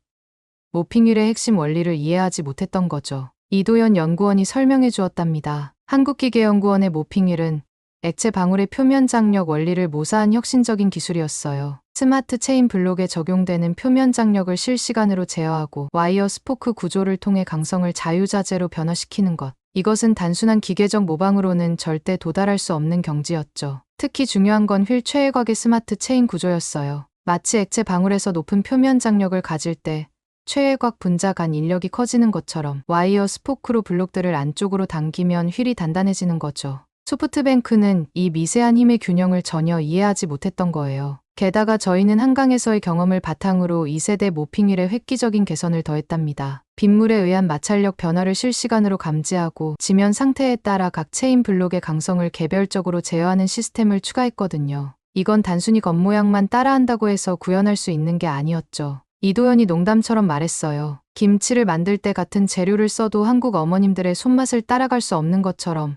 모핑휠의 핵심 원리를 이해하지 못했던 거죠. 이도현 연구원이 설명해 주었답니다. 한국기계연구원의 모핑휠은 액체 방울의 표면 장력 원리를 모사한 혁신적인 기술이었어요. 스마트 체인 블록에 적용되는 표면 장력을 실시간으로 제어하고 와이어 스포크 구조를 통해 강성을 자유자재로 변화시키는 것. 이것은 단순한 기계적 모방으로는 절대 도달할 수 없는 경지였죠. 특히 중요한 건 휠 최외곽의 스마트 체인 구조였어요. 마치 액체 방울에서 높은 표면 장력을 가질 때 최외곽 분자 간 인력이 커지는 것처럼 와이어 스포크로 블록들을 안쪽으로 당기면 휠이 단단해지는 거죠. 소프트뱅크는 이 미세한 힘의 균형을 전혀 이해하지 못했던 거예요. 게다가 저희는 한강에서의 경험을 바탕으로 2세대 모핑휠에 획기적인 개선을 더했답니다. 빗물에 의한 마찰력 변화를 실시간으로 감지하고 지면 상태에 따라 각 체인 블록의 강성을 개별적으로 제어하는 시스템을 추가했거든요. 이건 단순히 겉모양만 따라한다고 해서 구현할 수 있는 게 아니었죠. 이도현이 농담처럼 말했어요. 김치를 만들 때 같은 재료를 써도 한국 어머님들의 손맛을 따라갈 수 없는 것처럼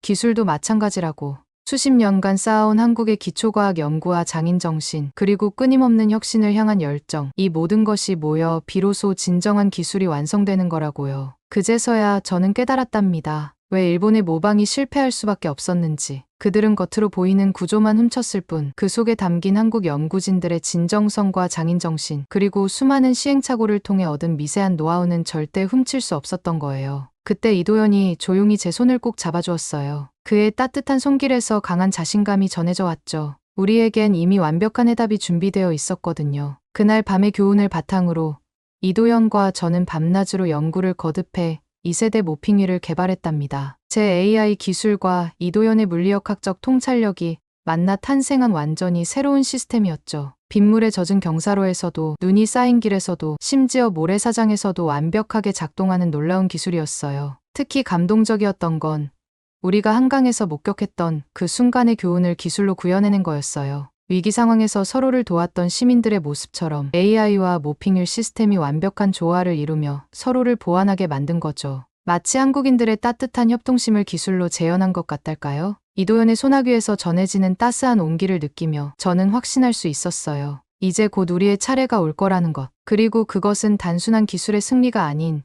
기술도 마찬가지라고. 수십 년간 쌓아온 한국의 기초과학 연구와 장인정신, 그리고 끊임없는 혁신을 향한 열정, 이 모든 것이 모여 비로소 진정한 기술이 완성되는 거라고요. 그제서야 저는 깨달았답니다. 왜 일본의 모방이 실패할 수밖에 없었는지. 그들은 겉으로 보이는 구조만 훔쳤을 뿐 그 속에 담긴 한국 연구진들의 진정성과 장인정신, 그리고 수많은 시행착오를 통해 얻은 미세한 노하우는 절대 훔칠 수 없었던 거예요. 그때 이도현이 조용히 제 손을 꼭 잡아주었어요. 그의 따뜻한 손길에서 강한 자신감이 전해져 왔죠. 우리에겐 이미 완벽한 해답이 준비되어 있었거든요. 그날 밤의 교훈을 바탕으로 이도현과 저는 밤낮으로 연구를 거듭해 2세대 모핑휠을 개발했답니다. 제 AI 기술과 이도현의 물리역학적 통찰력이 만나 탄생한 완전히 새로운 시스템이었죠. 빗물에 젖은 경사로에서도, 눈이 쌓인 길에서도, 심지어 모래사장에서도 완벽하게 작동하는 놀라운 기술이었어요. 특히 감동적이었던 건 우리가 한강에서 목격했던 그 순간의 교훈을 기술로 구현해낸 거였어요. 위기 상황에서 서로를 도왔던 시민들의 모습처럼 AI와 모핑휠 시스템이 완벽한 조화를 이루며 서로를 보완하게 만든 거죠. 마치 한국인들의 따뜻한 협동심을 기술로 재현한 것 같달까요? 이도현의 소나귀에서 전해지는 따스한 온기를 느끼며 저는 확신할 수 있었어요. 이제 곧 우리의 차례가 올 거라는 것. 그리고 그것은 단순한 기술의 승리가 아닌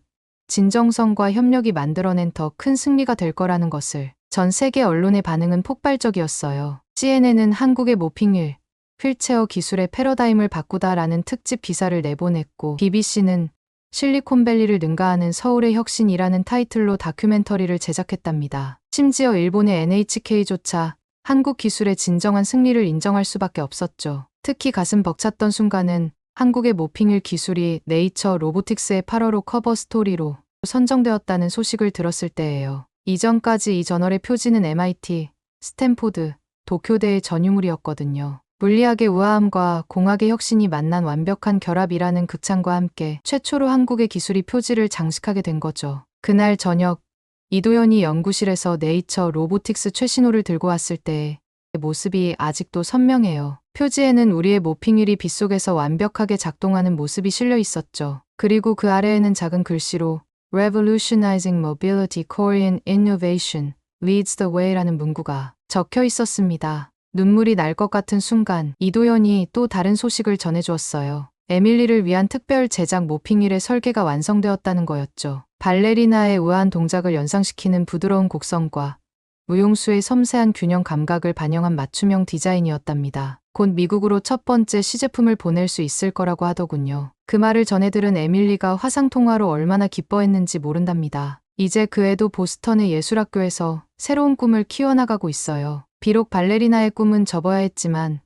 진정성과 협력이 만들어낸 더 큰 승리가 될 거라는 것을. 전 세계 언론의 반응은 폭발적이었어요. CNN은 한국의 모핑휠, 휠체어 기술의 패러다임을 바꾸다라는 특집 기사를 내보냈고, BBC는 실리콘밸리를 능가하는 서울의 혁신이라는 타이틀로 다큐멘터리를 제작했답니다. 심지어 일본의 NHK조차 한국 기술의 진정한 승리를 인정할 수밖에 없었죠. 특히 가슴 벅찼던 순간은 한국의 모핑휠 기술이 네이처 로보틱스의 8월호 커버 스토리로 선정되었다는 소식을 들었을 때예요. 이전까지 이 저널의 표지는 MIT, 스탠포드, 도쿄대의 전유물이었거든요. 물리학의 우아함과 공학의 혁신이 만난 완벽한 결합이라는 극찬과 함께 최초로 한국의 기술이 표지를 장식하게 된 거죠. 그날 저녁, 이도현이 연구실에서 네이처 로보틱스 최신호를 들고 왔을 때의 모습이 아직도 선명해요. 표지에는 우리의 모핑휠이 빗속에서 완벽하게 작동하는 모습이 실려 있었죠. 그리고 그 아래에는 작은 글씨로 Revolutionizing Mobility Korean Innovation Leads the Way라는 문구가 적혀 있었습니다. 눈물이 날 것 같은 순간 이도현이 또 다른 소식을 전해주었어요. 에밀리를 위한 특별 제작 모핑휠의 설계가 완성되었다는 거였죠. 발레리나의 우아한 동작을 연상시키는 부드러운 곡선과 무용수의 섬세한 균형 감각을 반영한 맞춤형 디자인이었답니다. 곧 미국으로 첫 번째 시제품을 보낼 수 있을 거라고 하더군요. 그 말을 전해 들은 에밀리가 화상통화로 얼마나 기뻐했는지 모른답니다. 이제 그 애도 보스턴의 예술학교에서 새로운 꿈을 키워나가고 있어요. 비록 발레리나의 꿈은 접어야 했지만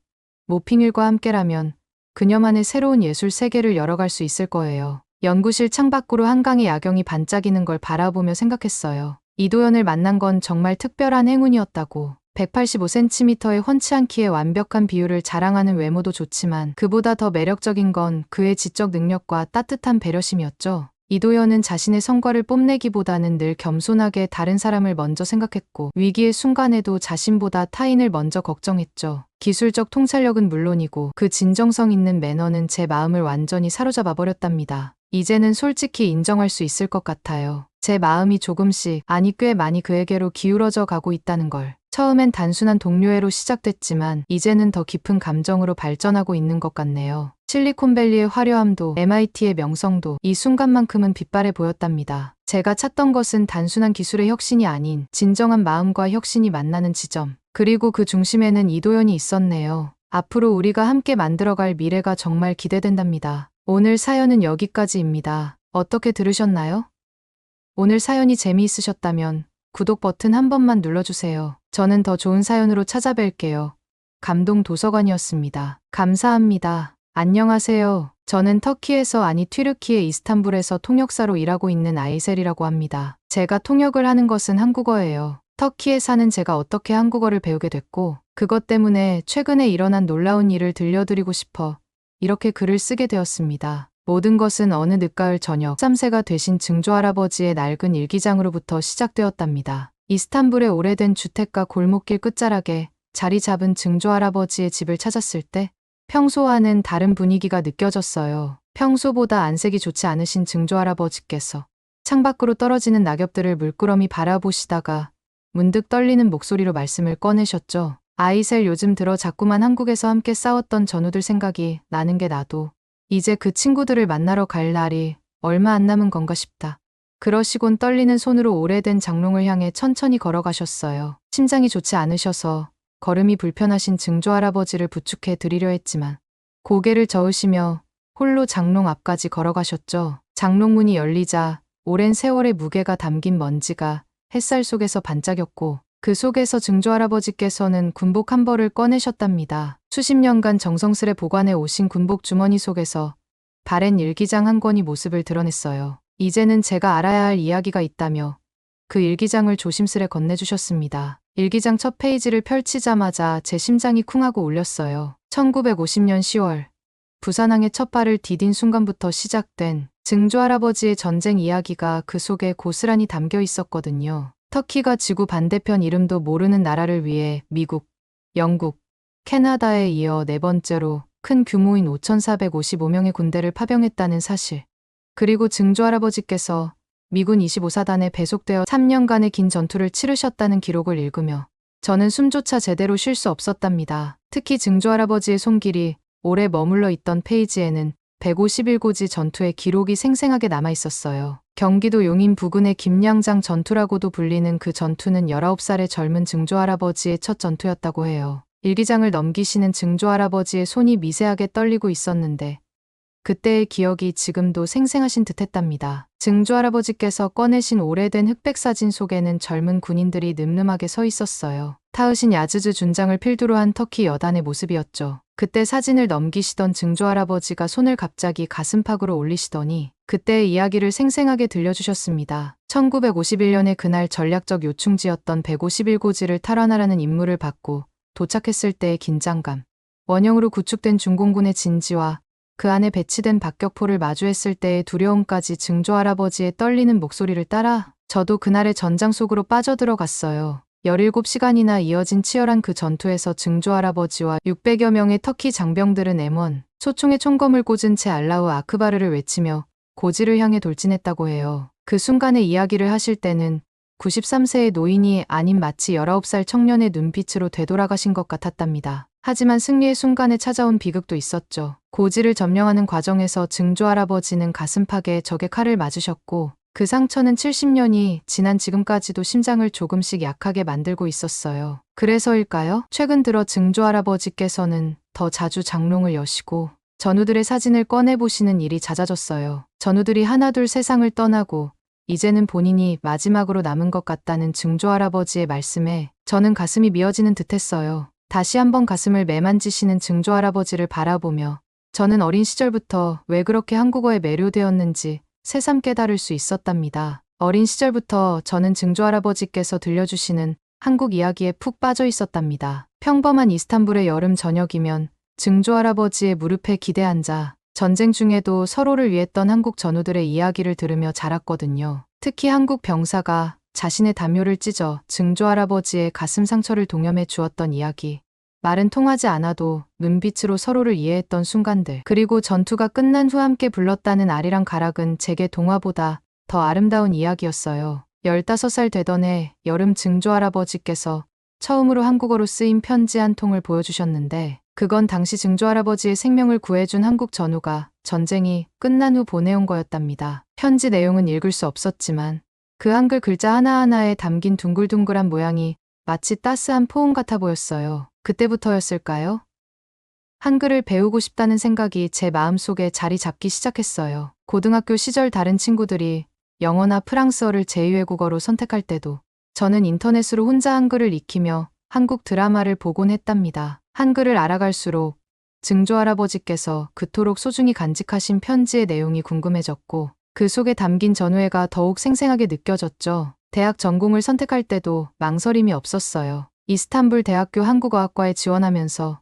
모핑일과 함께라면 그녀만의 새로운 예술 세계를 열어갈 수 있을 거예요. 연구실 창밖으로 한강의 야경이 반짝이는 걸 바라보며 생각했어요. 이도연을 만난 건 정말 특별한 행운이었다고. 185cm의 훤치한 키에 완벽한 비율을 자랑하는 외모도 좋지만 그보다 더 매력적인 건 그의 지적 능력과 따뜻한 배려심이었죠. 이도연은 자신의 성과를 뽐내기보다는 늘 겸손하게 다른 사람을 먼저 생각했고 위기의 순간에도 자신보다 타인을 먼저 걱정했죠. 기술적 통찰력은 물론이고 그 진정성 있는 매너는 제 마음을 완전히 사로잡아 버렸답니다. 이제는 솔직히 인정할 수 있을 것 같아요. 제 마음이 조금씩, 아니 꽤 많이 그에게로 기울어져 가고 있다는 걸. 처음엔 단순한 동료애로 시작됐지만 이제는 더 깊은 감정으로 발전하고 있는 것 같네요. 실리콘밸리의 화려함도 MIT의 명성도 이 순간만큼은 빛바래 보였답니다. 제가 찾던 것은 단순한 기술의 혁신이 아닌 진정한 마음과 혁신이 만나는 지점. 그리고 그 중심에는 이도연이 있었네요. 앞으로 우리가 함께 만들어갈 미래가 정말 기대된답니다. 오늘 사연은 여기까지입니다. 어떻게 들으셨나요? 오늘 사연이 재미있으셨다면 구독 버튼 한 번만 눌러주세요. 저는 더 좋은 사연으로 찾아뵐게요. 감동 도서관이었습니다. 감사합니다. 안녕하세요. 저는 터키에서 아니 튀르키예 이스탄불에서 통역사로 일하고 있는 아이셀이라고 합니다. 제가 통역을 하는 것은 한국어예요. 터키에 사는 제가 어떻게 한국어를 배우게 됐고 그것 때문에 최근에 일어난 놀라운 일을 들려드리고 싶어 이렇게 글을 쓰게 되었습니다. 모든 것은 어느 늦가을 저녁 3세가 되신 증조할아버지의 낡은 일기장으로부터 시작되었답니다. 이스탄불의 오래된 주택가 골목길 끝자락에 자리 잡은 증조할아버지의 집을 찾았을 때 평소와는 다른 분위기가 느껴졌어요. 평소보다 안색이 좋지 않으신 증조할아버지께서 창밖으로 떨어지는 낙엽들을 물끄러미 바라보시다가 문득 떨리는 목소리로 말씀을 꺼내셨죠. 아이셀 요즘 들어 자꾸만 한국에서 함께 싸웠던 전우들 생각이 나는 게 나도 이제 그 친구들을 만나러 갈 날이 얼마 안 남은 건가 싶다. 그러시곤 떨리는 손으로 오래된 장롱을 향해 천천히 걸어가셨어요. 심장이 좋지 않으셔서 걸음이 불편하신 증조할아버지를 부축해 드리려 했지만 고개를 저으시며 홀로 장롱 앞까지 걸어가셨죠. 장롱문이 열리자 오랜 세월의 무게가 담긴 먼지가 햇살 속에서 반짝였고 그 속에서 증조할아버지께서는 군복 한 벌을 꺼내셨답니다. 수십 년간 정성스레 보관해 오신 군복 주머니 속에서 바랜 일기장 한 권이 모습을 드러냈어요. 이제는 제가 알아야 할 이야기가 있다며 그 일기장을 조심스레 건네주셨습니다. 일기장 첫 페이지를 펼치자마자 제 심장이 쿵하고 울렸어요. 1950년 10월 부산항에 첫 발을 디딘 순간부터 시작된 증조할아버지의 전쟁 이야기가 그 속에 고스란히 담겨 있었거든요. 터키가 지구 반대편 이름도 모르는 나라를 위해 미국, 영국, 캐나다에 이어 네 번째로 큰 규모인 5,455명의 군대를 파병했다는 사실. 그리고 증조할아버지께서 미군 25사단에 배속되어 3년간의 긴 전투를 치르셨다는 기록을 읽으며 저는 숨조차 제대로 쉴 수 없었답니다. 특히 증조할아버지의 손길이 오래 머물러 있던 페이지에는 151고지 전투의 기록이 생생하게 남아 있었어요. 경기도 용인 부근의 김양장 전투라고도 불리는 그 전투는 19살의 젊은 증조할아버지의 첫 전투였다고 해요. 일기장을 넘기시는 증조할아버지의 손이 미세하게 떨리고 있었는데 그때의 기억이 지금도 생생하신 듯했답니다. 증조할아버지께서 꺼내신 오래된 흑백 사진 속에는 젊은 군인들이 늠름하게 서 있었어요. 타으신 야즈즈 준장을 필두로 한 터키 여단의 모습이었죠. 그때 사진을 넘기시던 증조할아버지가 손을 갑자기 가슴팍으로 올리시더니 그때의 이야기를 생생하게 들려주셨습니다. 1951년에 그날 전략적 요충지였던 151고지를 탈환하라는 임무를 받고 도착했을 때의 긴장감, 원형으로 구축된 중공군의 진지와 그 안에 배치된 박격포를 마주했을 때의 두려움까지 증조할아버지의 떨리는 목소리를 따라 저도 그날의 전장 속으로 빠져들어갔어요. 17시간이나 이어진 치열한 그 전투에서 증조할아버지와 600여 명의 터키 장병들은 M1 소총에 총검을 꽂은 채 알라우 아크바르를 외치며 고지를 향해 돌진했다고 해요. 그 순간의 이야기를 하실 때는 93세의 노인이 아닌 마치 19살 청년의 눈빛으로 되돌아가신 것 같았답니다. 하지만 승리의 순간에 찾아온 비극도 있었죠. 고지를 점령하는 과정에서 증조할아버지는 가슴팍에 적의 칼을 맞으셨고 그 상처는 70년이 지난 지금까지도 심장을 조금씩 약하게 만들고 있었어요. 그래서일까요? 최근 들어 증조할아버지께서는 더 자주 장롱을 여시고 전우들의 사진을 꺼내보시는 일이 잦아졌어요. 전우들이 하나둘 세상을 떠나고 이제는 본인이 마지막으로 남은 것 같다는 증조할아버지의 말씀에 저는 가슴이 미어지는 듯했어요. 다시 한번 가슴을 매만지시는 증조할아버지를 바라보며 저는 어린 시절부터 왜 그렇게 한국어에 매료되었는지 새삼 깨달을 수 있었답니다. 어린 시절부터 저는 증조할아버지께서 들려주시는 한국 이야기에 푹 빠져 있었답니다. 평범한 이스탄불의 여름 저녁이면 증조할아버지의 무릎에 기대 앉아 전쟁 중에도 서로를 위했던 한국 전우들의 이야기를 들으며 자랐거든요. 특히 한국 병사가 자신의 담요를 찢어 증조할아버지의 가슴 상처를 동염해 주었던 이야기. 말은 통하지 않아도 눈빛으로 서로를 이해했던 순간들. 그리고 전투가 끝난 후 함께 불렀다는 아리랑 가락은 제게 동화보다 더 아름다운 이야기였어요. 15살 되던 해 여름 증조할아버지께서 처음으로 한국어로 쓰인 편지 한 통을 보여주셨는데 그건 당시 증조할아버지의 생명을 구해준 한국 전우가 전쟁이 끝난 후 보내온 거였답니다. 편지 내용은 읽을 수 없었지만 그 한글 글자 하나하나에 담긴 둥글둥글한 모양이 마치 따스한 포옹 같아 보였어요. 그때부터였을까요? 한글을 배우고 싶다는 생각이 제 마음속에 자리 잡기 시작했어요. 고등학교 시절 다른 친구들이 영어나 프랑스어를 제2외국어로 선택할 때도 저는 인터넷으로 혼자 한글을 익히며 한국 드라마를 보곤 했답니다. 한글을 알아갈수록 증조할아버지께서 그토록 소중히 간직하신 편지의 내용이 궁금해졌고 그 속에 담긴 전우애가 더욱 생생하게 느껴졌죠. 대학 전공을 선택할 때도 망설임이 없었어요. 이스탄불 대학교 한국어학과에 지원하면서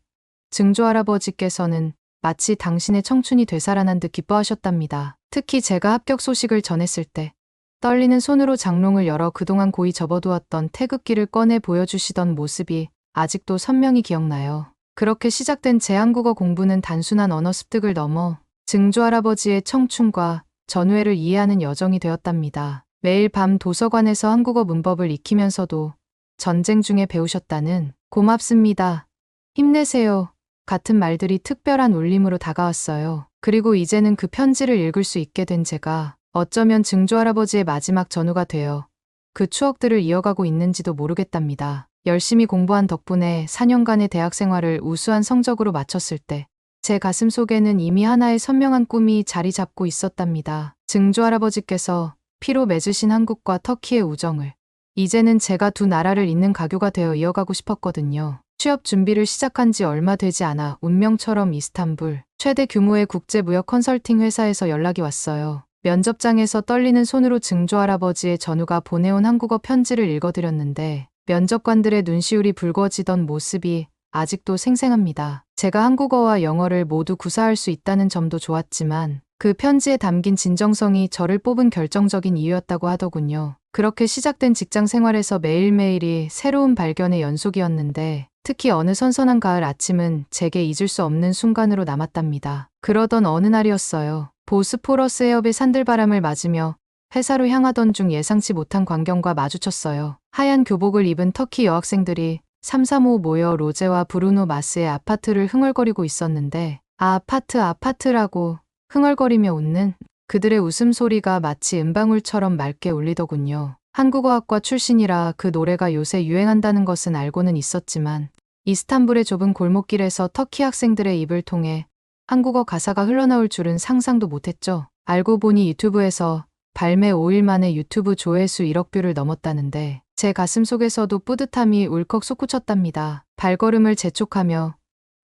증조할아버지께서는 마치 당신의 청춘이 되살아난 듯 기뻐하셨답니다. 특히 제가 합격 소식을 전했을 때 떨리는 손으로 장롱을 열어 그동안 고이 접어두었던 태극기를 꺼내 보여주시던 모습이 아직도 선명히 기억나요. 그렇게 시작된 제 한국어 공부는 단순한 언어 습득을 넘어 증조할아버지의 청춘과 전우애를 이해하는 여정이 되었답니다. 매일 밤 도서관에서 한국어 문법을 익히면서도 전쟁 중에 배우셨다는 고맙습니다. 힘내세요. 같은 말들이 특별한 울림으로 다가왔어요. 그리고 이제는 그 편지를 읽을 수 있게 된 제가 어쩌면 증조할아버지의 마지막 전우가 되어 그 추억들을 이어가고 있는지도 모르겠답니다. 열심히 공부한 덕분에 4년간의 대학 생활을 우수한 성적으로 마쳤을 때 제 가슴 속에는 이미 하나의 선명한 꿈이 자리 잡고 있었답니다. 증조할아버지께서 피로 맺으신 한국과 터키의 우정을 이제는 제가 두 나라를 잇는 가교가 되어 이어가고 싶었거든요. 취업 준비를 시작한 지 얼마 되지 않아 운명처럼 이스탄불 최대 규모의 국제무역 컨설팅 회사에서 연락이 왔어요. 면접장에서 떨리는 손으로 증조할아버지의 전우가 보내온 한국어 편지를 읽어드렸는데 면접관들의 눈시울이 붉어지던 모습이 아직도 생생합니다. 제가 한국어와 영어를 모두 구사할 수 있다는 점도 좋았지만 그 편지에 담긴 진정성이 저를 뽑은 결정적인 이유였다고 하더군요. 그렇게 시작된 직장 생활에서 매일매일이 새로운 발견의 연속이었는데 특히 어느 선선한 가을 아침은 제게 잊을 수 없는 순간으로 남았답니다. 그러던 어느 날이었어요. 보스포러스 해협의 산들바람을 맞으며 회사로 향하던 중 예상치 못한 광경과 마주쳤어요. 하얀 교복을 입은 터키 여학생들이 335 모여 로제와 브루노 마스의 아파트를 흥얼거리고 있었는데 아파트라고 흥얼거리며 웃는 그들의 웃음소리가 마치 음방울처럼 맑게 울리더군요. 한국어학과 출신이라 그 노래가 요새 유행한다는 것은 알고는 있었지만 이스탄불의 좁은 골목길에서 터키 학생들의 입을 통해 한국어 가사가 흘러나올 줄은 상상도 못했죠. 알고 보니 유튜브에서 발매 5일 만에 유튜브 조회수 1억 뷰를 넘었다는데 제 가슴 속에서도 뿌듯함이 울컥 솟구쳤답니다. 발걸음을 재촉하며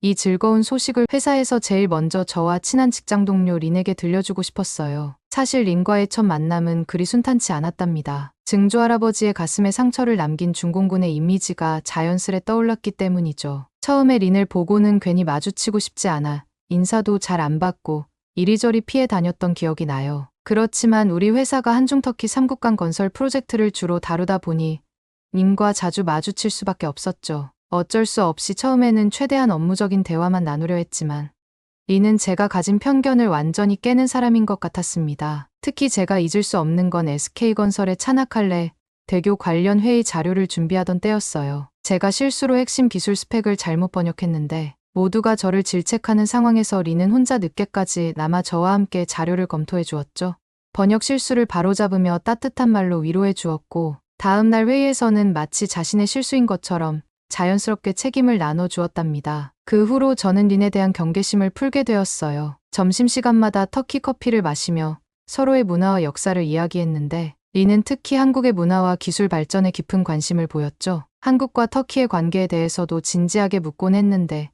이 즐거운 소식을 회사에서 제일 먼저 저와 친한 직장 동료 린에게 들려주고 싶었어요. 사실 린과의 첫 만남은 그리 순탄치 않았답니다. 증조할아버지의 가슴에 상처를 남긴 중공군의 이미지가 자연스레 떠올랐기 때문이죠. 처음에 린을 보고는 괜히 마주치고 싶지 않아 인사도 잘 안 받고 이리저리 피해 다녔던 기억이 나요. 그렇지만 우리 회사가 한중터키 3국간 건설 프로젝트를 주로 다루다 보니 린과 자주 마주칠 수밖에 없었죠. 어쩔 수 없이 처음에는 최대한 업무적인 대화만 나누려 했지만 린은 제가 가진 편견을 완전히 깨는 사람인 것 같았습니다. 특히 제가 잊을 수 없는 건 SK건설의 찬학할래 대교 관련 회의 자료를 준비하던 때였어요. 제가 실수로 핵심 기술 스펙을 잘못 번역했는데 모두가 저를 질책하는 상황에서 린은 혼자 늦게까지 남아 저와 함께 자료를 검토해 주었죠. 번역 실수를 바로잡으며 따뜻한 말로 위로해 주었고, 다음 날 회의에서는 마치 자신의 실수인 것처럼 자연스럽게 책임을 나눠 주었답니다. 그 후로 저는 린에 대한 경계심을 풀게 되었어요. 점심시간마다 터키 커피를 마시며 서로의 문화와 역사를 이야기했는데, 린은 특히 한국의 문화와 기술 발전에 깊은 관심을 보였죠. 한국과 터키의 관계에 대해서도 진지하게 묻곤 했는데,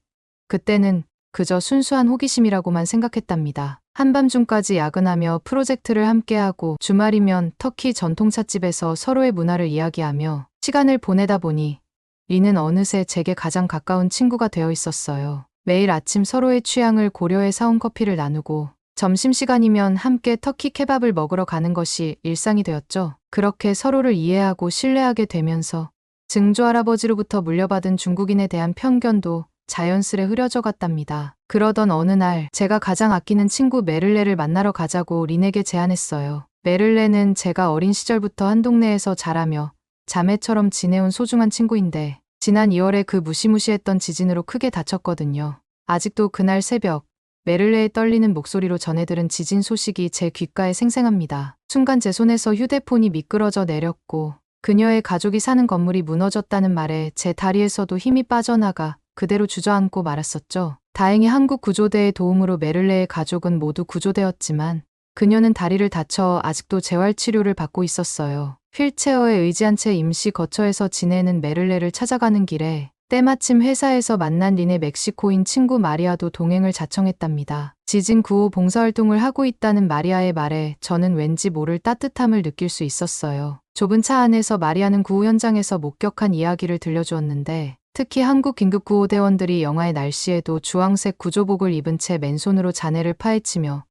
그때는 그저 순수한 호기심이라고만 생각했답니다. 한밤중까지 야근하며 프로젝트를 함께하고 주말이면 터키 전통찻집에서 서로의 문화를 이야기하며 시간을 보내다 보니 린은 어느새 제게 가장 가까운 친구가 되어 있었어요. 매일 아침 서로의 취향을 고려해 사온 커피를 나누고 점심시간이면 함께 터키 케밥을 먹으러 가는 것이 일상이 되었죠. 그렇게 서로를 이해하고 신뢰하게 되면서 증조할아버지로부터 물려받은 중국인에 대한 편견도 자연스레 흐려져 갔답니다. 그러던 어느 날 제가 가장 아끼는 친구 메를레를 만나러 가자고 린에게 제안했어요. 메를레는 제가 어린 시절부터 한 동네에서 자라며 자매처럼 지내온 소중한 친구인데, 지난 2월에 그 무시무시했던 지진으로 크게 다쳤거든요. 아직도 그날 새벽 메를레의 떨리는 목소리로 전해들은 지진 소식이 제 귓가에 생생합니다. 순간 제 손에서 휴대폰이 미끄러져 내렸고, 그녀의 가족이 사는 건물이 무너졌다는 말에 제 다리에서도 힘이 빠져나가 그대로 주저앉고 말았었죠. 다행히 한국 구조대의 도움으로 메를레의 가족은 모두 구조되었지만 그녀는 다리를 다쳐 아직도 재활치료를 받고 있었어요. 휠체어에 의지한 채 임시 거처에서 지내는 메를레를 찾아가는 길에 때마침 회사에서 만난 린의 멕시코인 친구 마리아도 동행을 자청했답니다. 지진 구호 봉사활동을 하고 있다는 마리아의 말에 저는 왠지 모를 따뜻함을 느낄 수 있었어요. 좁은 차 안에서 마리아는 구호 현장에서 목격한 이야기를 들려주었는데, 특히 한국 긴급구호대원들이 영하의 날씨에도 주황색 구조복을 입은 채 맨손으로 잔해를 파헤치며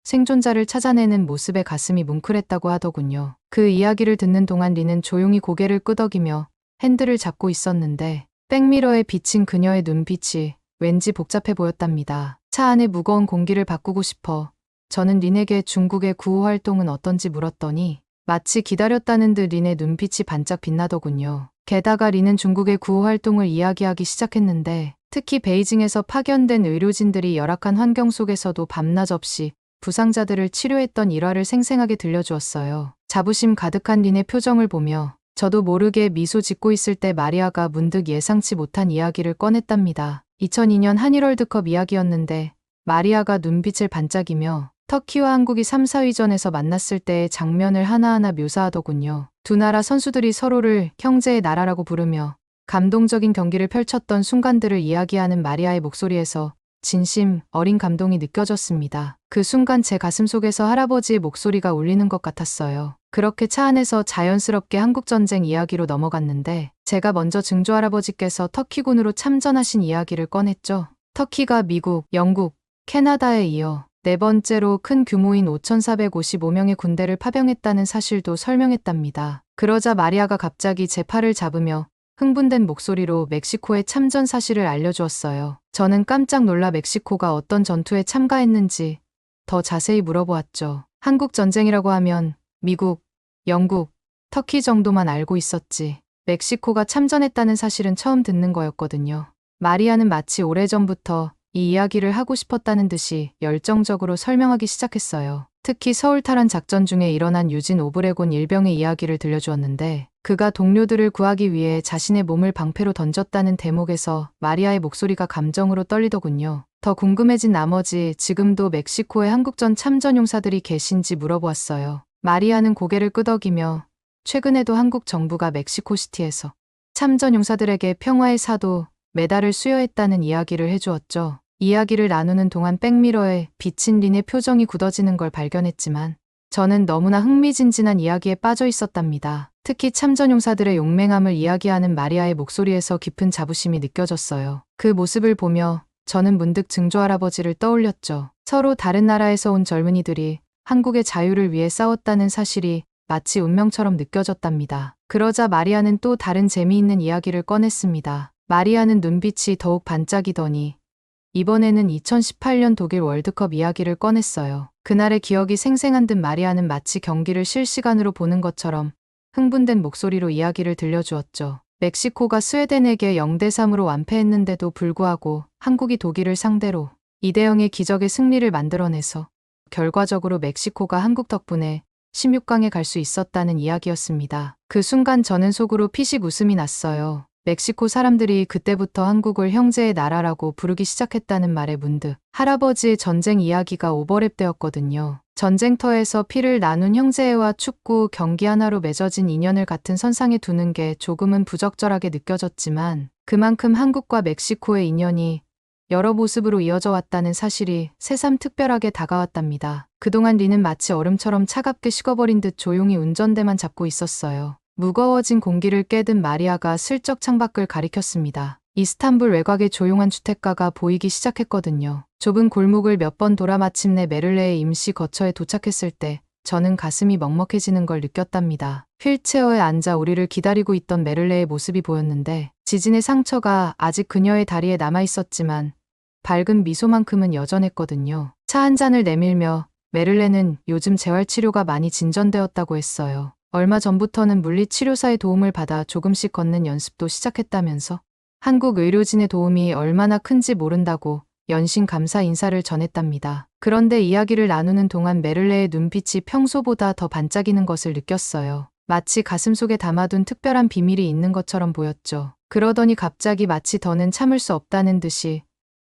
생존자를 찾아내는 모습에 가슴이 뭉클했다고 하더군요. 그 이야기를 듣는 동안 린은 조용히 고개를 끄덕이며 핸들을 잡고 있었는데, 백미러에 비친 그녀의 눈빛이 왠지 복잡해 보였답니다. 차 안의 무거운 공기를 바꾸고 싶어 저는 린에게 중국의 구호 활동은 어떤지 물었더니 마치 기다렸다는 듯 린의 눈빛이 반짝 빛나더군요. 게다가 린은 중국의 구호 활동을 이야기하기 시작했는데, 특히 베이징에서 파견된 의료진들이 열악한 환경 속에서도 밤낮 없이 부상자들을 치료했던 일화를 생생하게 들려주었어요. 자부심 가득한 린의 표정을 보며 저도 모르게 미소 짓고 있을 때 마리아가 문득 예상치 못한 이야기를 꺼냈답니다. 2002년 한일 월드컵 이야기였는데, 마리아가 눈빛을 반짝이며 터키와 한국이 3, 4위전에서 만났을 때의 장면을 하나하나 묘사하더군요. 두 나라 선수들이 서로를 형제의 나라라고 부르며 감동적인 경기를 펼쳤던 순간들을 이야기하는 마리아의 목소리에서 진심 어린 감동이 느껴졌습니다. 그 순간 제 가슴속에서 할아버지의 목소리가 울리는 것 같았어요. 그렇게 차 안에서 자연스럽게 한국전쟁 이야기로 넘어갔는데, 제가 먼저 증조할아버지께서 터키군으로 참전하신 이야기를 꺼냈죠. 터키가 미국, 영국, 캐나다에 이어 네 번째로 큰 규모인 5,455명의 군대를 파병했다는 사실도 설명했답니다. 그러자 마리아가 갑자기 제 팔을 잡으며 흥분된 목소리로 멕시코의 참전 사실을 알려주었어요. 저는 깜짝 놀라 멕시코가 어떤 전투에 참가했는지 더 자세히 물어보았죠. 한국 전쟁이라고 하면 미국, 영국, 터키 정도만 알고 있었지, 멕시코가 참전했다는 사실은 처음 듣는 거였거든요. 마리아는 마치 오래전부터 이 이야기를 하고 싶었다는 듯이 열정적으로 설명하기 시작했어요. 특히 서울 탈환 작전 중에 일어난 유진 오브레곤 일병의 이야기를 들려주었는데, 그가 동료들을 구하기 위해 자신의 몸을 방패로 던졌다는 대목에서 마리아의 목소리가 감정으로 떨리더군요. 더 궁금해진 나머지 지금도 멕시코에 한국전 참전 용사들이 계신지 물어보았어요. 마리아는 고개를 끄덕이며 최근에도 한국 정부가 멕시코시티에서 참전 용사들에게 평화의 사도 메달을 수여했다는 이야기를 해주었죠. 이야기를 나누는 동안 백미러에 비친 린의 표정이 굳어지는 걸 발견했지만 저는 너무나 흥미진진한 이야기에 빠져 있었답니다. 특히 참전 용사들의 용맹함을 이야기하는 마리아의 목소리에서 깊은 자부심이 느껴졌어요. 그 모습을 보며 저는 문득 증조할아버지를 떠올렸죠. 서로 다른 나라에서 온 젊은이들이 한국의 자유를 위해 싸웠다는 사실이 마치 운명처럼 느껴졌답니다. 그러자 마리아는 또 다른 재미있는 이야기를 꺼냈습니다. 마리아는 눈빛이 더욱 반짝이더니 이번에는 2018년 독일 월드컵 이야기를 꺼냈어요. 그날의 기억이 생생한 듯 마리아는 마치 경기를 실시간으로 보는 것처럼 흥분된 목소리로 이야기를 들려주었죠. 멕시코가 스웨덴에게 0대3으로 완패했는데도 불구하고 한국이 독일을 상대로 2대0의 기적의 승리를 만들어내서 결과적으로 멕시코가 한국 덕분에 16강에 갈 수 있었다는 이야기였습니다. 그 순간 저는 속으로 피식 웃음이 났어요. 멕시코 사람들이 그때부터 한국을 형제의 나라라고 부르기 시작했다는 말에 문득 할아버지의 전쟁 이야기가 오버랩되었거든요. 전쟁터에서 피를 나눈 형제와 축구 경기 하나로 맺어진 인연을 같은 선상에 두는 게 조금은 부적절하게 느껴졌지만 그만큼 한국과 멕시코의 인연이 여러 모습으로 이어져 왔다는 사실이 새삼 특별하게 다가왔답니다. 그동안 리는 마치 얼음처럼 차갑게 식어버린 듯 조용히 운전대만 잡고 있었어요. 무거워진 공기를 깨든 마리아가 슬쩍 창밖을 가리켰습니다. 이스탄불 외곽의 조용한 주택가가 보이기 시작했거든요. 좁은 골목을 몇 번 돌아 마침내 메를레의 임시 거처에 도착했을 때 저는 가슴이 먹먹해지는 걸 느꼈답니다. 휠체어에 앉아 우리를 기다리고 있던 메를레의 모습이 보였는데 지진의 상처가 아직 그녀의 다리에 남아있었지만 밝은 미소만큼은 여전했거든요. 차 한 잔을 내밀며 메를레는 요즘 재활치료가 많이 진전되었다고 했어요. 얼마 전부터는 물리치료사의 도움을 받아 조금씩 걷는 연습도 시작했다면서 한국 의료진의 도움이 얼마나 큰지 모른다고 연신 감사 인사를 전했답니다. 그런데 이야기를 나누는 동안 메를레의 눈빛이 평소보다 더 반짝이는 것을 느꼈어요. 마치 가슴속에 담아둔 특별한 비밀이 있는 것처럼 보였죠. 그러더니 갑자기 마치 더는 참을 수 없다는 듯이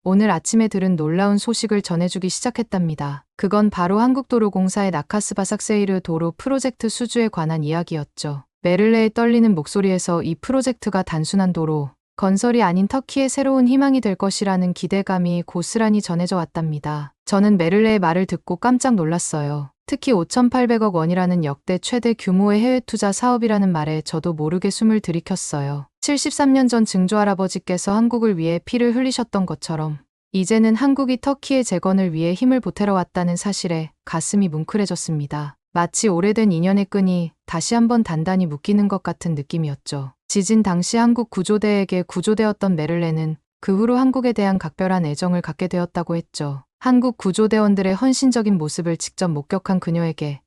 오늘 아침에 들은 놀라운 소식을 전해주기 시작했답니다. 그건 바로 한국도로공사의 나카스바삭세이르 도로 프로젝트 수주에 관한 이야기였죠. 메를레의 떨리는 목소리에서 이 프로젝트가 단순한 도로 건설이 아닌 터키의 새로운 희망이 될 것이라는 기대감이 고스란히 전해져 왔답니다. 저는 메를레의 말을 듣고 깜짝 놀랐어요. 특히 5,800억 원이라는 역대 최대 규모의 해외 투자 사업이라는 말에 저도 모르게 숨을 들이켰어요. 73년 전 증조할아버지께서 한국을 위해 피를 흘리셨던 것처럼 이제는 한국이 터키의 재건을 위해 힘을 보태러 왔다는 사실에 가슴이 뭉클해졌습니다. 마치 오래된 인연의 끈이 다시 한번 단단히 묶이는 것 같은 느낌이었죠. 지진 당시 한국 구조대에게 구조되었던 메를레는 그 후로 한국에 대한 각별한 애정을 갖게 되었다고 했죠. 한국 구조대원들의 헌신적인 모습을 직접 목격한 그녀에게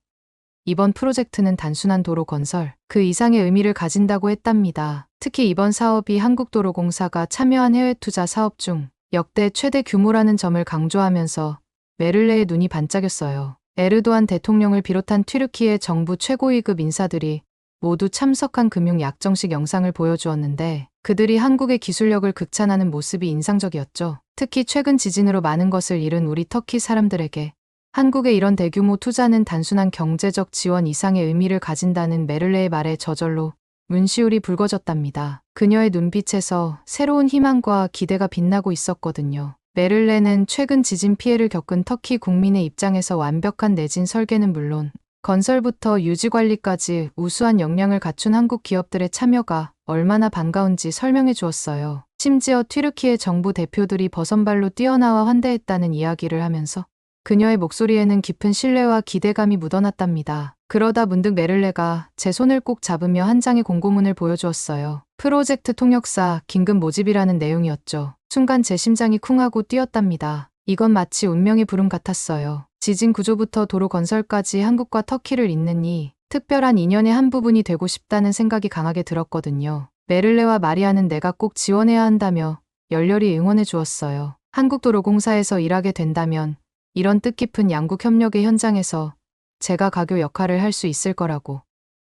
이번 프로젝트는 단순한 도로 건설, 그 이상의 의미를 가진다고 했답니다. 특히 이번 사업이 한국도로공사가 참여한 해외 투자 사업 중 역대 최대 규모라는 점을 강조하면서 메를레의 눈이 반짝였어요. 에르도안 대통령을 비롯한 튀르키예 정부 최고위급 인사들이 모두 참석한 금융 약정식 영상을 보여주었는데 그들이 한국의 기술력을 극찬하는 모습이 인상적이었죠. 특히 최근 지진으로 많은 것을 잃은 우리 터키 사람들에게 한국의 이런 대규모 투자는 단순한 경제적 지원 이상의 의미를 가진다는 메를레의 말에 저절로 문시울이 붉어졌답니다. 그녀의 눈빛에서 새로운 희망과 기대가 빛나고 있었거든요. 메를레는 최근 지진 피해를 겪은 터키 국민의 입장에서 완벽한 내진 설계는 물론 건설부터 유지관리까지 우수한 역량을 갖춘 한국 기업들의 참여가 얼마나 반가운지 설명해 주었어요. 심지어 튀르키예 정부 대표들이 버선발로 뛰어나와 환대했다는 이야기를 하면서 그녀의 목소리에는 깊은 신뢰와 기대감이 묻어났답니다. 그러다 문득 메를레가 제 손을 꼭 잡으며 한 장의 공고문을 보여주었어요. 프로젝트 통역사 긴급 모집이라는 내용이었죠. 순간 제 심장이 쿵하고 뛰었답니다. 이건 마치 운명의 부름 같았어요. 지진 구조부터 도로 건설까지 한국과 터키를 잇는 이 특별한 인연의 한 부분이 되고 싶다는 생각이 강하게 들었거든요. 메를레와 마리아는 내가 꼭 지원해야 한다며 열렬히 응원해 주었어요. 한국도로공사에서 일하게 된다면 이런 뜻깊은 양국 협력의 현장에서 제가 가교 역할을 할 수 있을 거라고,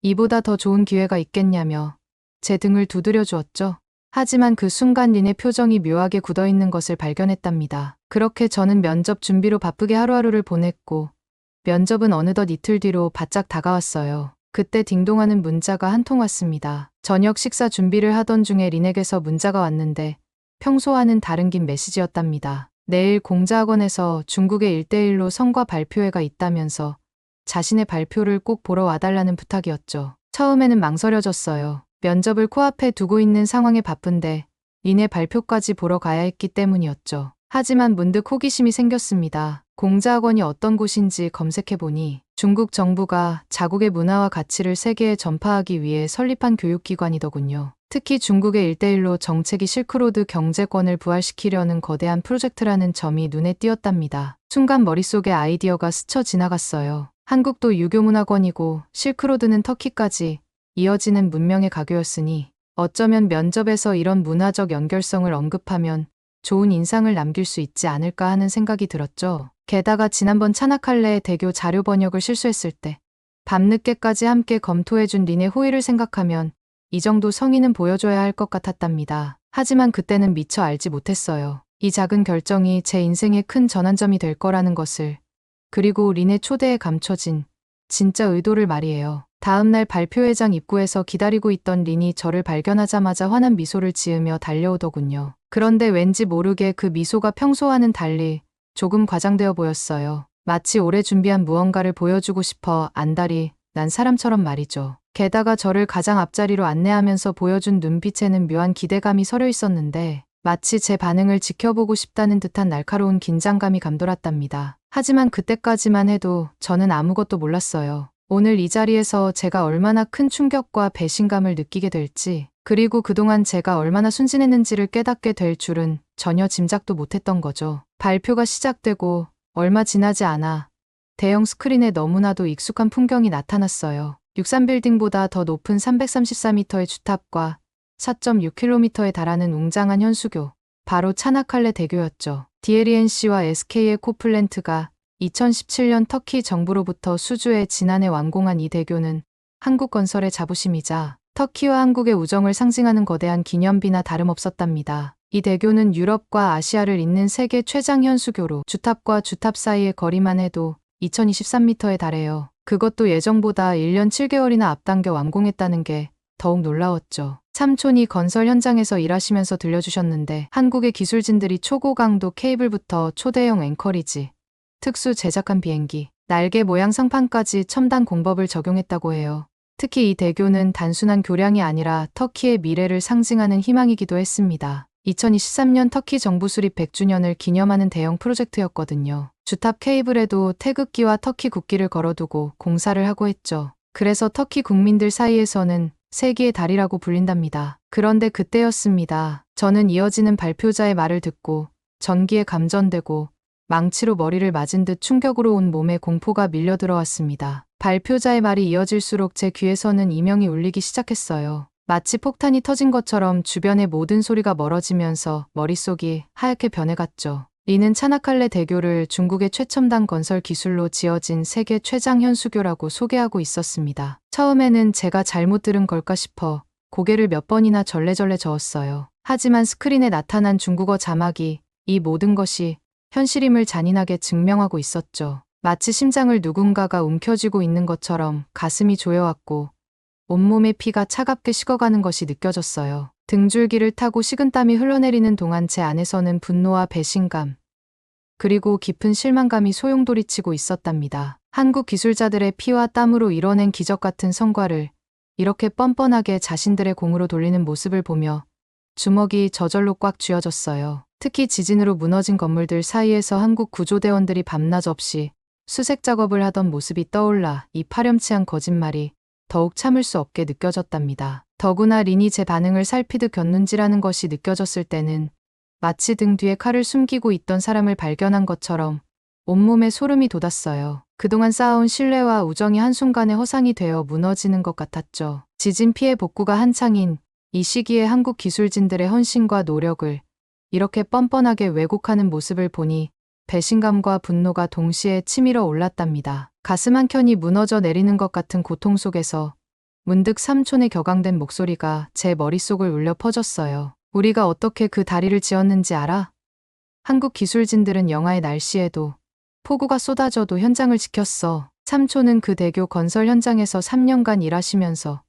이보다 더 좋은 기회가 있겠냐며 제 등을 두드려 주었죠. 하지만 그 순간 린의 표정이 묘하게 굳어있는 것을 발견했답니다. 그렇게 저는 면접 준비로 바쁘게 하루하루를 보냈고 면접은 어느덧 이틀 뒤로 바짝 다가왔어요. 그때 딩동하는 문자가 한 통 왔습니다. 저녁 식사 준비를 하던 중에 린에게서 문자가 왔는데 평소와는 다른 긴 메시지였답니다. 내일 공자학원에서 중국의 1대1로 성과 발표회가 있다면서 자신의 발표를 꼭 보러 와달라는 부탁이었죠. 처음에는 망설여졌어요. 면접을 코앞에 두고 있는 상황에 바쁜데 린의 발표까지 보러 가야 했기 때문이었죠. 하지만 문득 호기심이 생겼습니다. 공자학원이 어떤 곳인지 검색해보니 중국 정부가 자국의 문화와 가치를 세계에 전파하기 위해 설립한 교육기관이더군요. 특히 중국의 1대1로 정책이 실크로드 경제권을 부활시키려는 거대한 프로젝트라는 점이 눈에 띄었답니다. 순간 머릿속에 아이디어가 스쳐 지나갔어요. 한국도 유교문화권이고 실크로드는 터키까지 이어지는 문명의 가교였으니 어쩌면 면접에서 이런 문화적 연결성을 언급하면 좋은 인상을 남길 수 있지 않을까 하는 생각이 들었죠. 게다가 지난번 차나칼레 대교 자료 번역을 실수했을 때 밤늦게까지 함께 검토해준 린의 호의를 생각하면 이 정도 성의는 보여줘야 할 것 같았답니다. 하지만 그때는 미처 알지 못했어요. 이 작은 결정이 제 인생의 큰 전환점이 될 거라는 것을. 그리고 린의 초대에 감춰진 진짜 의도를 말이에요. 다음날 발표회장 입구에서 기다리고 있던 린이 저를 발견하자마자 환한 미소를 지으며 달려오더군요. 그런데 왠지 모르게 그 미소가 평소와는 달리 조금 과장되어 보였어요. 마치 오래 준비한 무언가를 보여주고 싶어 안달이 난 사람처럼 말이죠. 게다가 저를 가장 앞자리로 안내하면서 보여준 눈빛에는 묘한 기대감이 서려 있었는데 마치 제 반응을 지켜보고 싶다는 듯한 날카로운 긴장감이 감돌았답니다. 하지만 그때까지만 해도 저는 아무것도 몰랐어요. 오늘 이 자리에서 제가 얼마나 큰 충격과 배신감을 느끼게 될지, 그리고 그동안 제가 얼마나 순진했는지를 깨닫게 될 줄은 전혀 짐작도 못했던 거죠. 발표가 시작되고 얼마 지나지 않아 대형 스크린에 너무나도 익숙한 풍경이 나타났어요. 63빌딩보다 더 높은 334m의 주탑과 4.6km에 달하는 웅장한 현수교, 바로 차나칼레 대교였죠. DLENC와 SK의 코플랜트가 2017년 터키 정부로부터 수주해 지난해 완공한 이 대교는 한국 건설의 자부심이자 터키와 한국의 우정을 상징하는 거대한 기념비나 다름없었답니다. 이 대교는 유럽과 아시아를 잇는 세계 최장 현수교로 주탑과 주탑 사이의 거리만 해도 2023m에 달해요. 그것도 예정보다 1년 7개월이나 앞당겨 완공했다는 게 더욱 놀라웠죠. 삼촌이 건설 현장에서 일하시면서 들려주셨는데 한국의 기술진들이 초고강도 케이블부터 초대형 앵커리지, 특수 제작한 비행기, 날개 모양 상판까지 첨단 공법을 적용했다고 해요. 특히 이 대교는 단순한 교량이 아니라 터키의 미래를 상징하는 희망이기도 했습니다. 2023년 터키 정부 수립 100주년을 기념하는 대형 프로젝트였거든요. 주탑 케이블에도 태극기와 터키 국기를 걸어두고 공사를 하고 했죠. 그래서 터키 국민들 사이에서는 세기의 달이라고 불린답니다. 그런데 그때였습니다. 저는 이어지는 발표자의 말을 듣고 전기에 감전되고 망치로 머리를 맞은 듯 충격으로 온 몸에 공포가 밀려 들어왔습니다. 발표자의 말이 이어질수록 제 귀에서는 이명이 울리기 시작했어요. 마치 폭탄이 터진 것처럼 주변의 모든 소리가 멀어지면서 머릿속이 하얗게 변해갔죠. 리는 차나칼레 대교를 중국의 최첨단 건설 기술로 지어진 세계 최장 현수교라고 소개하고 있었습니다. 처음에는 제가 잘못 들은 걸까 싶어 고개를 몇 번이나 절레절레 저었어요. 하지만 스크린에 나타난 중국어 자막이 이 모든 것이 현실임을 잔인하게 증명하고 있었죠. 마치 심장을 누군가가 움켜쥐고 있는 것처럼 가슴이 조여왔고 온몸의 피가 차갑게 식어가는 것이 느껴졌어요. 등줄기를 타고 식은땀이 흘러내리는 동안 제 안에서는 분노와 배신감, 그리고 깊은 실망감이 소용돌이치고 있었답니다. 한국 기술자들의 피와 땀으로 이뤄낸 기적 같은 성과를 이렇게 뻔뻔하게 자신들의 공으로 돌리는 모습을 보며 주먹이 저절로 꽉 쥐어졌어요. 특히 지진으로 무너진 건물들 사이에서 한국 구조대원들이 밤낮 없이 수색 작업을 하던 모습이 떠올라 이 파렴치한 거짓말이 더욱 참을 수 없게 느껴졌답니다. 더구나 린이 제 반응을 살피듯 곁눈질하는 것이 느껴졌을 때는 마치 등 뒤에 칼을 숨기고 있던 사람을 발견한 것처럼 온몸에 소름이 돋았어요. 그동안 쌓아온 신뢰와 우정이 한순간에 허상이 되어 무너지는 것 같았죠. 지진 피해 복구가 한창인 이 시기에 한국 기술진들의 헌신과 노력을 이렇게 뻔뻔하게 왜곡하는 모습을 보니 배신감과 분노가 동시에 치밀어 올랐답니다. 가슴 한켠이 무너져 내리는 것 같은 고통 속에서 문득 삼촌의 격앙된 목소리가 제 머릿속을 울려 퍼졌어요. 우리가 어떻게 그 다리를 지었는지 알아? 한국 기술진들은 영하의 날씨에도 폭우가 쏟아져도 현장을 지켰어. 삼촌은 그 대교 건설 현장에서 3년간 일하시면서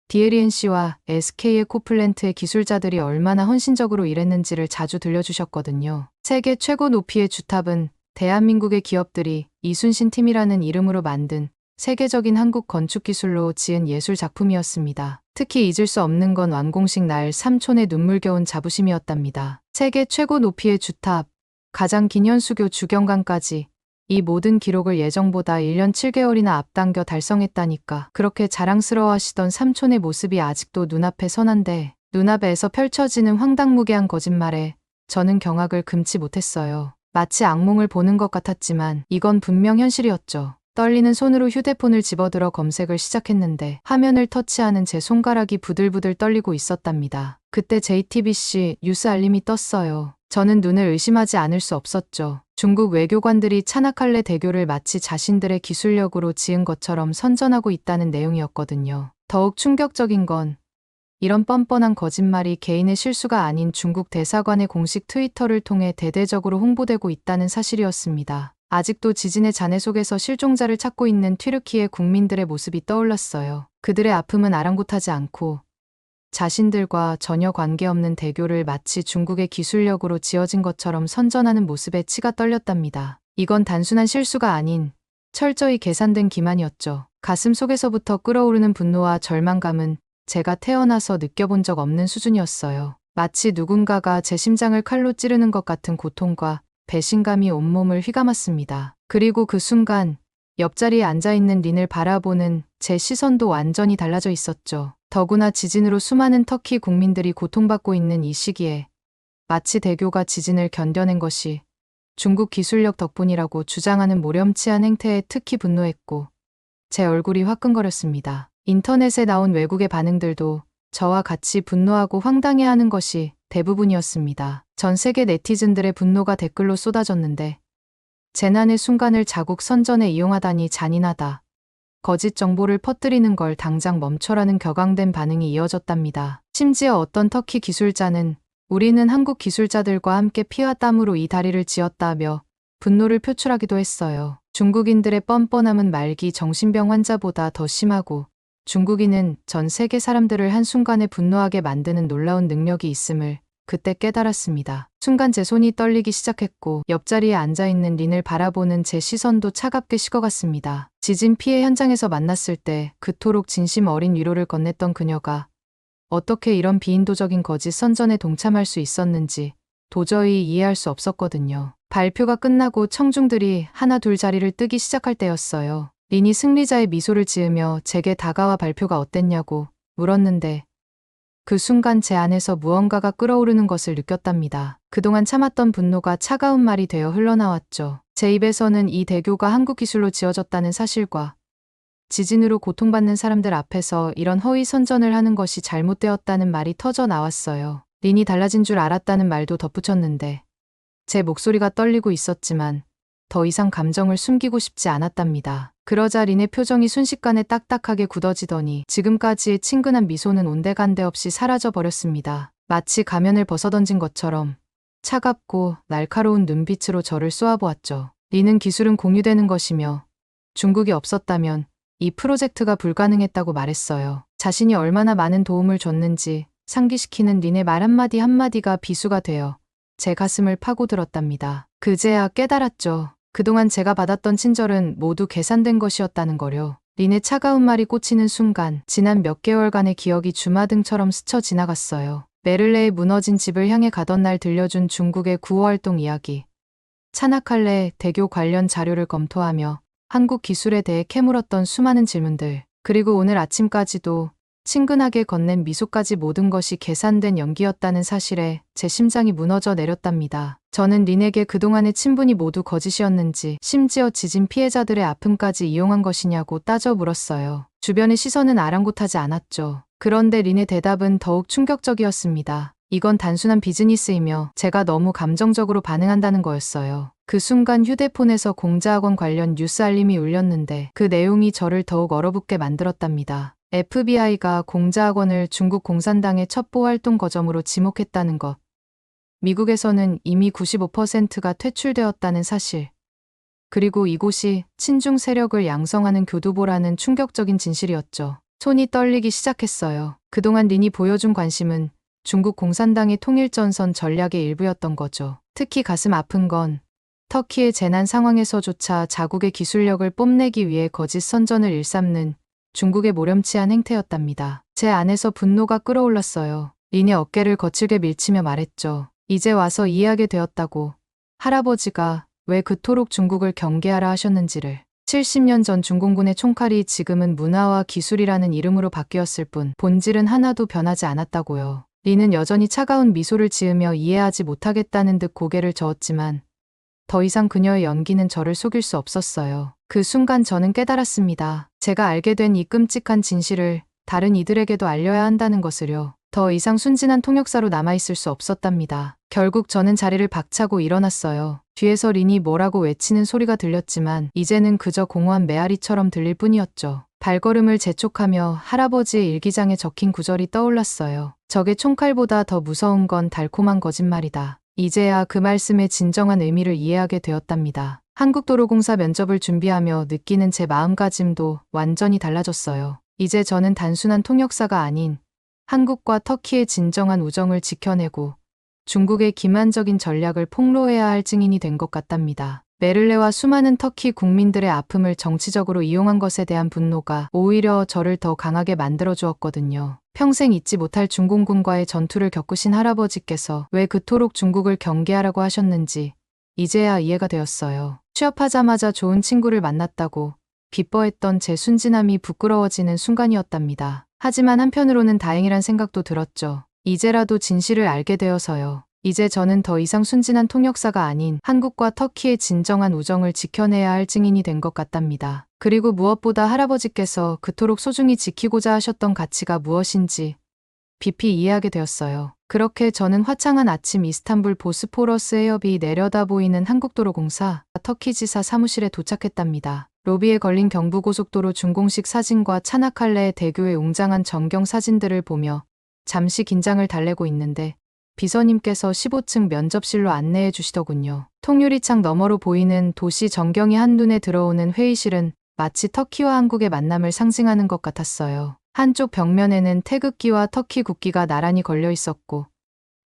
DLENC와 SK의 코플랜트의 기술자들이 얼마나 헌신적으로 일했는지를 자주 들려주셨거든요. 세계 최고 높이의 주탑은 대한민국의 기업들이 이순신 팀이라는 이름으로 만든 세계적인 한국 건축 기술로 지은 예술 작품이었습니다. 특히 잊을 수 없는 건 완공식 날 삼촌의 눈물겨운 자부심이었답니다. 세계 최고 높이의 주탑, 가장 긴 현수교 주경관까지 이 모든 기록을 예정보다 1년 7개월이나 앞당겨 달성했다니까. 그렇게 자랑스러워하시던 삼촌의 모습이 아직도 눈앞에 선한데 눈앞에서 펼쳐지는 황당무계한 거짓말에 저는 경악을 금치 못했어요. 마치 악몽을 보는 것 같았지만 이건 분명 현실이었죠. 떨리는 손으로 휴대폰을 집어들어 검색을 시작했는데 화면을 터치하는 제 손가락이 부들부들 떨리고 있었답니다. 그때 JTBC 뉴스 알림이 떴어요. 저는 눈을 의심하지 않을 수 없었죠. 중국 외교관들이 차나칼레 대교를 마치 자신들의 기술력으로 지은 것처럼 선전하고 있다는 내용이었거든요. 더욱 충격적인 건 이런 뻔뻔한 거짓말이 개인의 실수가 아닌 중국 대사관의 공식 트위터를 통해 대대적으로 홍보되고 있다는 사실이었습니다. 아직도 지진의 잔해 속에서 실종자를 찾고 있는 튀르키예 국민들의 모습이 떠올랐어요. 그들의 아픔은 아랑곳하지 않고 자신들과 전혀 관계없는 대교를 마치 중국의 기술력으로 지어진 것처럼 선전하는 모습에 치가 떨렸답니다. 이건 단순한 실수가 아닌 철저히 계산된 기만이었죠. 가슴 속에서부터 끓어오르는 분노와 절망감은 제가 태어나서 느껴본 적 없는 수준이었어요. 마치 누군가가 제 심장을 칼로 찌르는 것 같은 고통과 배신감이 온몸을 휘감았습니다. 그리고 그 순간 옆자리에 앉아있는 린을 바라보는 제 시선도 완전히 달라져 있었죠. 더구나 지진으로 수많은 터키 국민들이 고통받고 있는 이 시기에 마치 대교가 지진을 견뎌낸 것이 중국 기술력 덕분이라고 주장하는 모렴치한 행태에 특히 분노했고 제 얼굴이 화끈거렸습니다. 인터넷에 나온 외국의 반응들도 저와 같이 분노하고 황당해하는 것이 대부분이었습니다. 전 세계 네티즌들의 분노가 댓글로 쏟아졌는데 재난의 순간을 자국 선전에 이용하다니 잔인하다. 거짓 정보를 퍼뜨리는 걸 당장 멈춰라는 격앙된 반응이 이어졌답니다. 심지어 어떤 터키 기술자는 우리는 한국 기술자들과 함께 피와 땀으로 이 다리를 지었다며 분노를 표출하기도 했어요. 중국인들의 뻔뻔함은 말기 정신병 환자보다 더 심하고 중국인은 전 세계 사람들을 한순간에 분노하게 만드는 놀라운 능력이 있음을 그때 깨달았습니다. 순간 제 손이 떨리기 시작했고 옆자리에 앉아있는 린을 바라보는 제 시선도 차갑게 식어갔습니다. 지진 피해 현장에서 만났을 때 그토록 진심 어린 위로를 건넸던 그녀가 어떻게 이런 비인도적인 거짓 선전에 동참할 수 있었는지 도저히 이해할 수 없었거든요. 발표가 끝나고 청중들이 하나 둘 자리를 뜨기 시작할 때였어요. 린이 승리자의 미소를 지으며 제게 다가와 발표가 어땠냐고 물었는데 그 순간 제 안에서 무언가가 끓어오르는 것을 느꼈답니다. 그동안 참았던 분노가 차가운 말이 되어 흘러나왔죠. 제 입에서는 이 대교가 한국 기술로 지어졌다는 사실과 지진으로 고통받는 사람들 앞에서 이런 허위 선전을 하는 것이 잘못되었다는 말이 터져 나왔어요. 린이 달라진 줄 알았다는 말도 덧붙였는데 제 목소리가 떨리고 있었지만 더 이상 감정을 숨기고 싶지 않았답니다. 그러자 린의 표정이 순식간에 딱딱하게 굳어지더니 지금까지의 친근한 미소는 온데간데 없이 사라져버렸습니다. 마치 가면을 벗어던진 것처럼 차갑고 날카로운 눈빛으로 저를 쏘아보았죠. 린은 기술은 공유되는 것이며 중국이 없었다면 이 프로젝트가 불가능했다고 말했어요. 자신이 얼마나 많은 도움을 줬는지 상기시키는 린의 말 한마디 한마디가 비수가 되어 제 가슴을 파고들었답니다. 그제야 깨달았죠. 그동안 제가 받았던 친절은 모두 계산된 것이었다는 거요. 린의 차가운 말이 꽂히는 순간 지난 몇 개월간의 기억이 주마등처럼 스쳐 지나갔어요. 메를레의 무너진 집을 향해 가던 날 들려준 중국의 구호활동 이야기. 차나칼레 대교 관련 자료를 검토하며 한국 기술에 대해 캐물었던 수많은 질문들. 그리고 오늘 아침까지도 친근하게 건넨 미소까지 모든 것이 계산된 연기였다는 사실에 제 심장이 무너져 내렸답니다. 저는 린에게 그동안의 친분이 모두 거짓이었는지 심지어 지진 피해자들의 아픔까지 이용한 것이냐고 따져 물었어요. 주변의 시선은 아랑곳하지 않았죠. 그런데 린의 대답은 더욱 충격적이었습니다. 이건 단순한 비즈니스이며 제가 너무 감정적으로 반응한다는 거였어요. 그 순간 휴대폰에서 공자학원 관련 뉴스 알림이 울렸는데 그 내용이 저를 더욱 얼어붙게 만들었답니다. FBI가 공자학원을 중국 공산당의 첩보 활동 거점으로 지목했다는 것. 미국에서는 이미 95%가 퇴출되었다는 사실. 그리고 이곳이 친중 세력을 양성하는 교두보라는 충격적인 진실이었죠. 손이 떨리기 시작했어요. 그동안 린이 보여준 관심은 중국 공산당의 통일전선 전략의 일부였던 거죠. 특히 가슴 아픈 건 터키의 재난 상황에서조차 자국의 기술력을 뽐내기 위해 거짓 선전을 일삼는 중국의 모렴치한 행태였답니다. 제 안에서 분노가 끓어올랐어요. 린의 어깨를 거칠게 밀치며 말했죠. 이제 와서 이해하게 되었다고. 할아버지가 왜 그토록 중국을 경계하라 하셨는지를. 70년 전 중공군의 총칼이 지금은 문화와 기술이라는 이름으로 바뀌었을 뿐 본질은 하나도 변하지 않았다고요. 린은 여전히 차가운 미소를 지으며 이해하지 못하겠다는 듯 고개를 저었지만 더 이상 그녀의 연기는 저를 속일 수 없었어요. 그 순간 저는 깨달았습니다. 제가 알게 된 이 끔찍한 진실을 다른 이들에게도 알려야 한다는 것을요. 더 이상 순진한 통역사로 남아있을 수 없었답니다. 결국 저는 자리를 박차고 일어났어요. 뒤에서 린이 뭐라고 외치는 소리가 들렸지만 이제는 그저 공허한 메아리처럼 들릴 뿐이었죠. 발걸음을 재촉하며 할아버지의 일기장에 적힌 구절이 떠올랐어요. 적의 총칼보다 더 무서운 건 달콤한 거짓말이다. 이제야 그 말씀의 진정한 의미를 이해하게 되었답니다. 한국도로공사 면접을 준비하며 느끼는 제 마음가짐도 완전히 달라졌어요. 이제 저는 단순한 통역사가 아닌 한국과 터키의 진정한 우정을 지켜내고 중국의 기만적인 전략을 폭로해야 할 증인이 된 것 같답니다. 메를레와 수많은 터키 국민들의 아픔을 정치적으로 이용한 것에 대한 분노가 오히려 저를 더 강하게 만들어 주었거든요. 평생 잊지 못할 중공군과의 전투를 겪으신 할아버지께서 왜 그토록 중국을 경계하라고 하셨는지 이제야 이해가 되었어요. 취업하자마자 좋은 친구를 만났다고 기뻐했던 제 순진함이 부끄러워지는 순간이었답니다. 하지만 한편으로는 다행이란 생각도 들었죠. 이제라도 진실을 알게 되어서요. 이제 저는 더 이상 순진한 통역사가 아닌 한국과 터키의 진정한 우정을 지켜내야 할 증인이 된 것 같답니다. 그리고 무엇보다 할아버지께서 그토록 소중히 지키고자 하셨던 가치가 무엇인지 깊이 이해하게 되었어요. 그렇게 저는 화창한 아침 이스탄불 보스포러스 해협이 내려다 보이는 한국도로공사 터키지사 사무실에 도착했답니다. 로비에 걸린 경부고속도로 준공식 사진과 차나칼레 대교의 웅장한 전경 사진들을 보며 잠시 긴장을 달래고 있는데 비서님께서 15층 면접실로 안내해 주시더군요. 통유리창 너머로 보이는 도시 전경이 한눈에 들어오는 회의실은 마치 터키와 한국의 만남을 상징하는 것 같았어요. 한쪽 벽면에는 태극기와 터키 국기가 나란히 걸려 있었고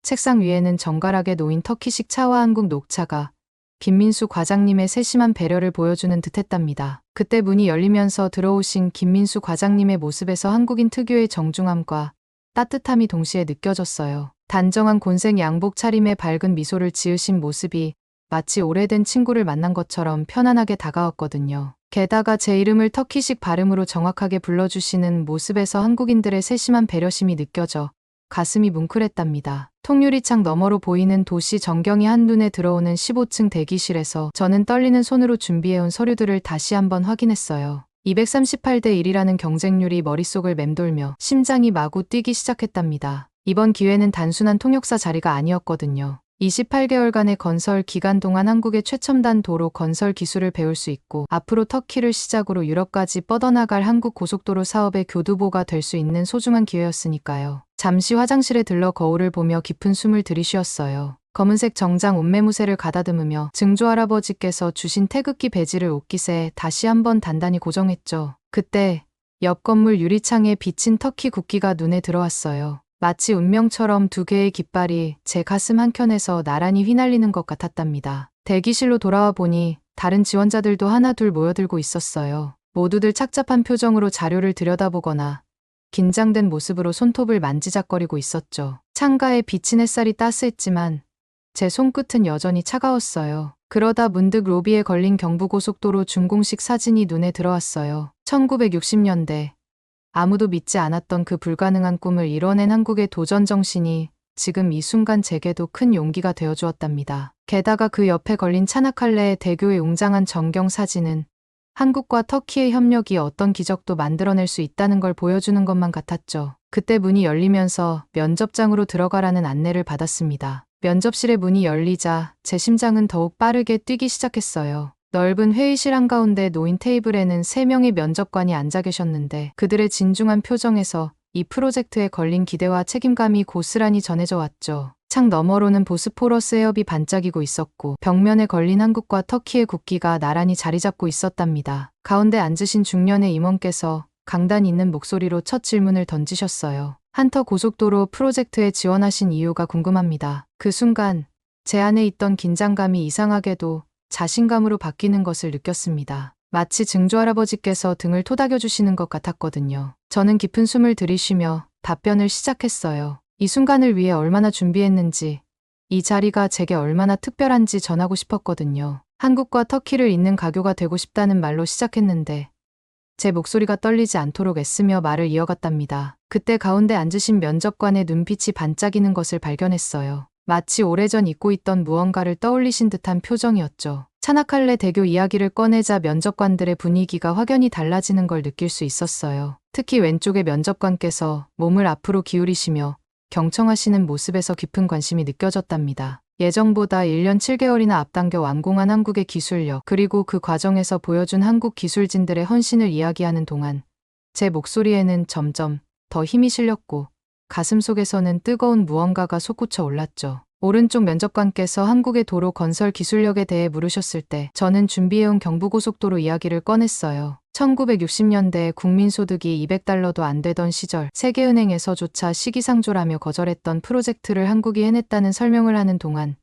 책상 위에는 정갈하게 놓인 터키식 차와 한국 녹차가 김민수 과장님의 세심한 배려를 보여주는 듯했답니다. 그때 문이 열리면서 들어오신 김민수 과장님의 모습에서 한국인 특유의 정중함과 따뜻함이 동시에 느껴졌어요. 단정한 곤색 양복 차림에 밝은 미소를 지으신 모습이 마치 오래된 친구를 만난 것처럼 편안하게 다가왔거든요. 게다가 제 이름을 터키식 발음으로 정확하게 불러주시는 모습에서 한국인들의 세심한 배려심이 느껴져 가슴이 뭉클했답니다. 통유리창 너머로 보이는 도시 전경이 한눈에 들어오는 15층 대기실에서 저는 떨리는 손으로 준비해온 서류들을 다시 한번 확인했어요. 238대 1이라는 경쟁률이 머릿속을 맴돌며 심장이 마구 뛰기 시작했답니다. 이번 기회는 단순한 통역사 자리가 아니었거든요. 28개월간의 건설 기간 동안 한국의 최첨단 도로 건설 기술을 배울 수 있고 앞으로 터키를 시작으로 유럽까지 뻗어나갈 한국 고속도로 사업의 교두보가 될 수 있는 소중한 기회였으니까요. 잠시 화장실에 들러 거울을 보며 깊은 숨을 들이쉬었어요. 검은색 정장 옷매무새를 가다듬으며 증조 할아버지께서 주신 태극기 배지를 옷깃에 다시 한번 단단히 고정했죠. 그때 옆 건물 유리창에 비친 터키 국기가 눈에 들어왔어요. 마치 운명처럼 두 개의 깃발이 제 가슴 한켠에서 나란히 휘날리는 것 같았답니다. 대기실로 돌아와 보니 다른 지원자들도 하나둘 모여들고 있었어요. 모두들 착잡한 표정으로 자료를 들여다보거나 긴장된 모습으로 손톱을 만지작거리고 있었죠. 창가에 비친 햇살이 따스했지만 제 손끝은 여전히 차가웠어요. 그러다 문득 로비에 걸린 경부고속도로 준공식 사진이 눈에 들어왔어요. 1960년대 아무도 믿지 않았던 그 불가능한 꿈을 이뤄낸 한국의 도전 정신이 지금 이 순간 제게도 큰 용기가 되어주었답니다. 게다가 그 옆에 걸린 차나칼레의 대교의 웅장한 전경 사진은 한국과 터키의 협력이 어떤 기적도 만들어낼 수 있다는 걸 보여주는 것만 같았죠. 그때 문이 열리면서 면접장으로 들어가라는 안내를 받았습니다. 면접실의 문이 열리자 제 심장은 더욱 빠르게 뛰기 시작했어요. 넓은 회의실 한가운데 놓인 테이블에는 3명의 면접관이 앉아 계셨는데 그들의 진중한 표정에서 이 프로젝트에 걸린 기대와 책임감이 고스란히 전해져 왔죠. 창 너머로는 보스포러스 해협이 반짝이고 있었고 벽면에 걸린 한국과 터키의 국기가 나란히 자리 잡고 있었답니다. 가운데 앉으신 중년의 임원께서 강단 있는 목소리로 첫 질문을 던지셨어요. 한터 고속도로 프로젝트에 지원하신 이유가 궁금합니다. 그 순간 제 안에 있던 긴장감이 이상하게도 자신감으로 바뀌는 것을 느꼈습니다. 마치 증조 할아버지께서 등을 토닥여 주시는 것 같았거든요. 저는 깊은 숨을 들이쉬며 답변을 시작했어요. 이 순간을 위해 얼마나 준비했는지, 이 자리가 제게 얼마나 특별한지 전하고 싶었거든요. 한국과 터키를 잇는 가교가 되고 싶다는 말로 시작했는데 제 목소리가 떨리지 않도록 애쓰며 말을 이어갔답니다. 그때 가운데 앉으신 면접관의 눈빛이 반짝이는 것을 발견했어요. 마치 오래전 잊고 있던 무언가를 떠올리신 듯한 표정이었죠. 차나칼레 대교 이야기를 꺼내자 면접관들의 분위기가 확연히 달라지는 걸 느낄 수 있었어요. 특히 왼쪽의 면접관께서 몸을 앞으로 기울이시며 경청하시는 모습에서 깊은 관심이 느껴졌답니다. 예정보다 1년 7개월이나 앞당겨 완공한 한국의 기술력, 그리고 그 과정에서 보여준 한국 기술진들의 헌신을 이야기하는 동안 제 목소리에는 점점 더 힘이 실렸고 가슴속에서는 뜨거운 무언가가 솟구쳐 올랐죠. 오른쪽 면접관께서 한국의 도로 건설 기술력에 대해 물으셨을 때 저는 준비해온 경부고속도로 이야기를 꺼냈어요. 1960년대 국민소득이 $200도 안 되던 시절 세계은행에서조차 시기상조라며 거절했던 프로젝트를 한국이 해냈다는 설명을 하는 동안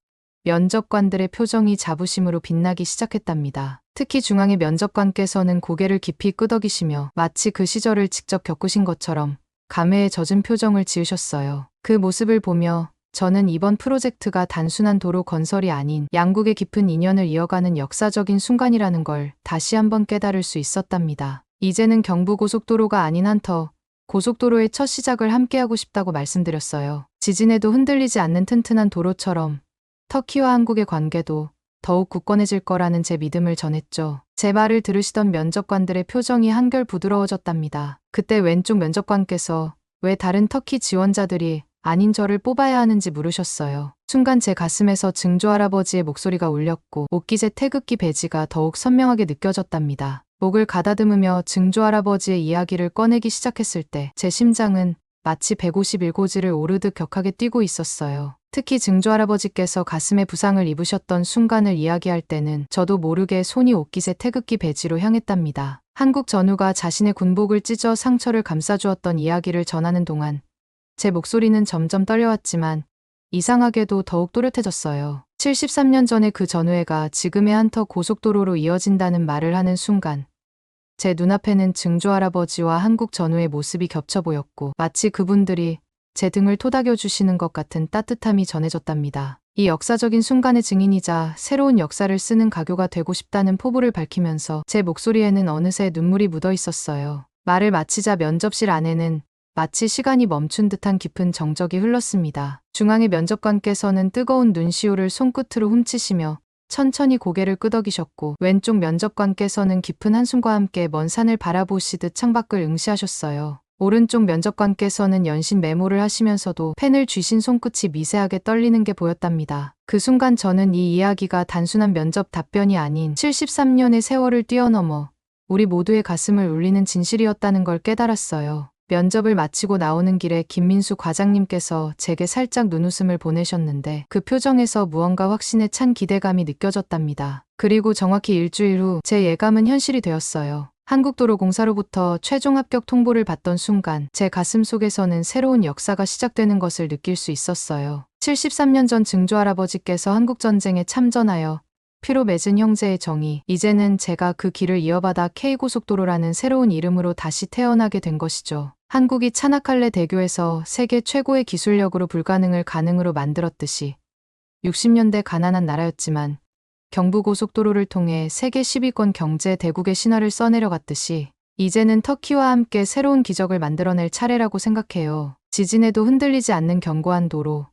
면접관들의 표정이 자부심으로 빛나기 시작했답니다. 특히 중앙의 면접관께서는 고개를 깊이 끄덕이시며 마치 그 시절을 직접 겪으신 것처럼 감회에 젖은 표정을 지으셨어요. 그 모습을 보며 저는 이번 프로젝트가 단순한 도로 건설이 아닌 양국의 깊은 인연을 이어가는 역사적인 순간이라는 걸 다시 한번 깨달을 수 있었답니다. 이제는 경부고속도로가 아닌 한터 고속도로의 첫 시작을 함께하고 싶다고 말씀드렸어요. 지진에도 흔들리지 않는 튼튼한 도로처럼 터키와 한국의 관계도 더욱 굳건해질 거라는 제 믿음을 전했죠. 제 말을 들으시던 면접관들의 표정이 한결 부드러워졌답니다. 그때 왼쪽 면접관께서 왜 다른 터키 지원자들이 아닌 저를 뽑아야 하는지 물으셨어요. 순간 제 가슴에서 증조할아버지의 목소리가 울렸고 옥기제 태극기 배지가 더욱 선명하게 느껴졌답니다. 목을 가다듬으며 증조할아버지의 이야기를 꺼내기 시작했을 때 제 심장은 마치 151고지를 오르듯 격하게 뛰고 있었어요. 특히 증조할아버지께서 가슴에 부상을 입으셨던 순간을 이야기할 때는 저도 모르게 손이 옥기제 태극기 배지로 향했답니다. 한국 전우가 자신의 군복을 찢어 상처를 감싸주었던 이야기를 전하는 동안 제 목소리는 점점 떨려왔지만 이상하게도 더욱 또렷해졌어요. 73년 전에 그 전우회가 지금의 한터 고속도로로 이어진다는 말을 하는 순간 제 눈앞에는 증조할아버지와 한국 전우의 모습이 겹쳐 보였고 마치 그분들이 제 등을 토닥여 주시는 것 같은 따뜻함이 전해졌답니다. 이 역사적인 순간의 증인이자 새로운 역사를 쓰는 가교가 되고 싶다는 포부를 밝히면서 제 목소리에는 어느새 눈물이 묻어 있었어요. 말을 마치자 면접실 안에는 마치 시간이 멈춘 듯한 깊은 정적이 흘렀습니다. 중앙의 면접관께서는 뜨거운 눈시울을 손끝으로 훔치시며 천천히 고개를 끄덕이셨고 왼쪽 면접관께서는 깊은 한숨과 함께 먼 산을 바라보시듯 창밖을 응시하셨어요. 오른쪽 면접관께서는 연신 메모를 하시면서도 펜을 쥐신 손끝이 미세하게 떨리는 게 보였답니다. 그 순간 저는 이 이야기가 단순한 면접 답변이 아닌 73년의 세월을 뛰어넘어 우리 모두의 가슴을 울리는 진실이었다는 걸 깨달았어요. 면접을 마치고 나오는 길에 김민수 과장님께서 제게 살짝 눈웃음을 보내셨는데 그 표정에서 무언가 확신에 찬 기대감이 느껴졌답니다. 그리고 정확히 일주일 후 제 예감은 현실이 되었어요. 한국도로공사로부터 최종 합격 통보를 받던 순간 제 가슴 속에서는 새로운 역사가 시작되는 것을 느낄 수 있었어요. 73년 전 증조할아버지께서 한국전쟁에 참전하여 피로 맺은 형제의 정이 이제는 제가 그 길을 이어받아 K고속도로라는 새로운 이름으로 다시 태어나게 된 것이죠. 한국이 차나칼레 대교에서 세계 최고의 기술력으로 불가능을 가능으로 만들었듯이 60년대 가난한 나라였지만 경부고속도로를 통해 세계 10위권 경제 대국의 신화를 써내려갔듯이 이제는 터키와 함께 새로운 기적을 만들어낼 차례라고 생각해요. 지진에도 흔들리지 않는 견고한 도로,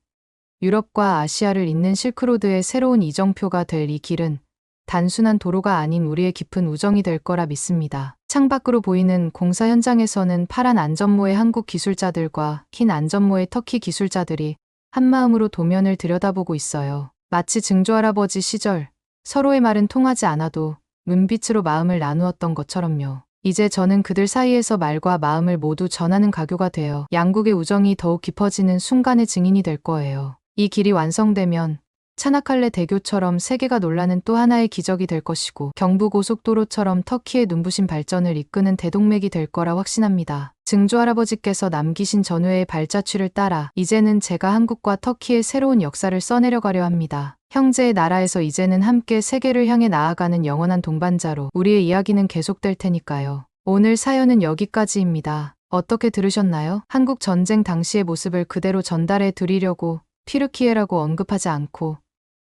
유럽과 아시아를 잇는 실크로드의 새로운 이정표가 될 이 길은 단순한 도로가 아닌 우리의 깊은 우정이 될 거라 믿습니다. 창밖으로 보이는 공사 현장에서는 파란 안전모의 한국 기술자들과 흰 안전모의 터키 기술자들이 한마음으로 도면을 들여다보고 있어요. 마치 증조할아버지 시절 서로의 말은 통하지 않아도 눈빛으로 마음을 나누었던 것처럼요. 이제 저는 그들 사이에서 말과 마음을 모두 전하는 가교가 되어 양국의 우정이 더욱 깊어지는 순간의 증인이 될 거예요. 이 길이 완성되면 차나칼레 대교처럼 세계가 놀라는 또 하나의 기적이 될 것이고 경부고속도로처럼 터키의 눈부신 발전을 이끄는 대동맥이 될 거라 확신합니다. 증조할아버지께서 남기신 전우회의 발자취를 따라 이제는 제가 한국과 터키의 새로운 역사를 써내려가려 합니다. 형제의 나라에서 이제는 함께 세계를 향해 나아가는 영원한 동반자로 우리의 이야기는 계속될 테니까요. 오늘 사연은 여기까지입니다. 어떻게 들으셨나요? 한국 전쟁 당시의 모습을 그대로 전달해 드리려고 튀르키예라고 언급하지 않고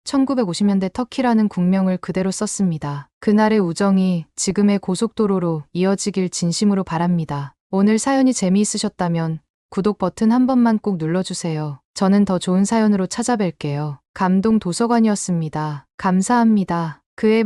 1950년대 터키라는 국명을 그대로 썼습니다. 그날의 우정이 지금의 고속도로로 이어지길 진심으로 바랍니다. 오늘 사연이 재미있으셨다면 구독 버튼 한 번만 꼭 눌러주세요. 저는 더 좋은 사연으로 찾아뵐게요. 감동 도서관이었습니다. 감사합니다. 그의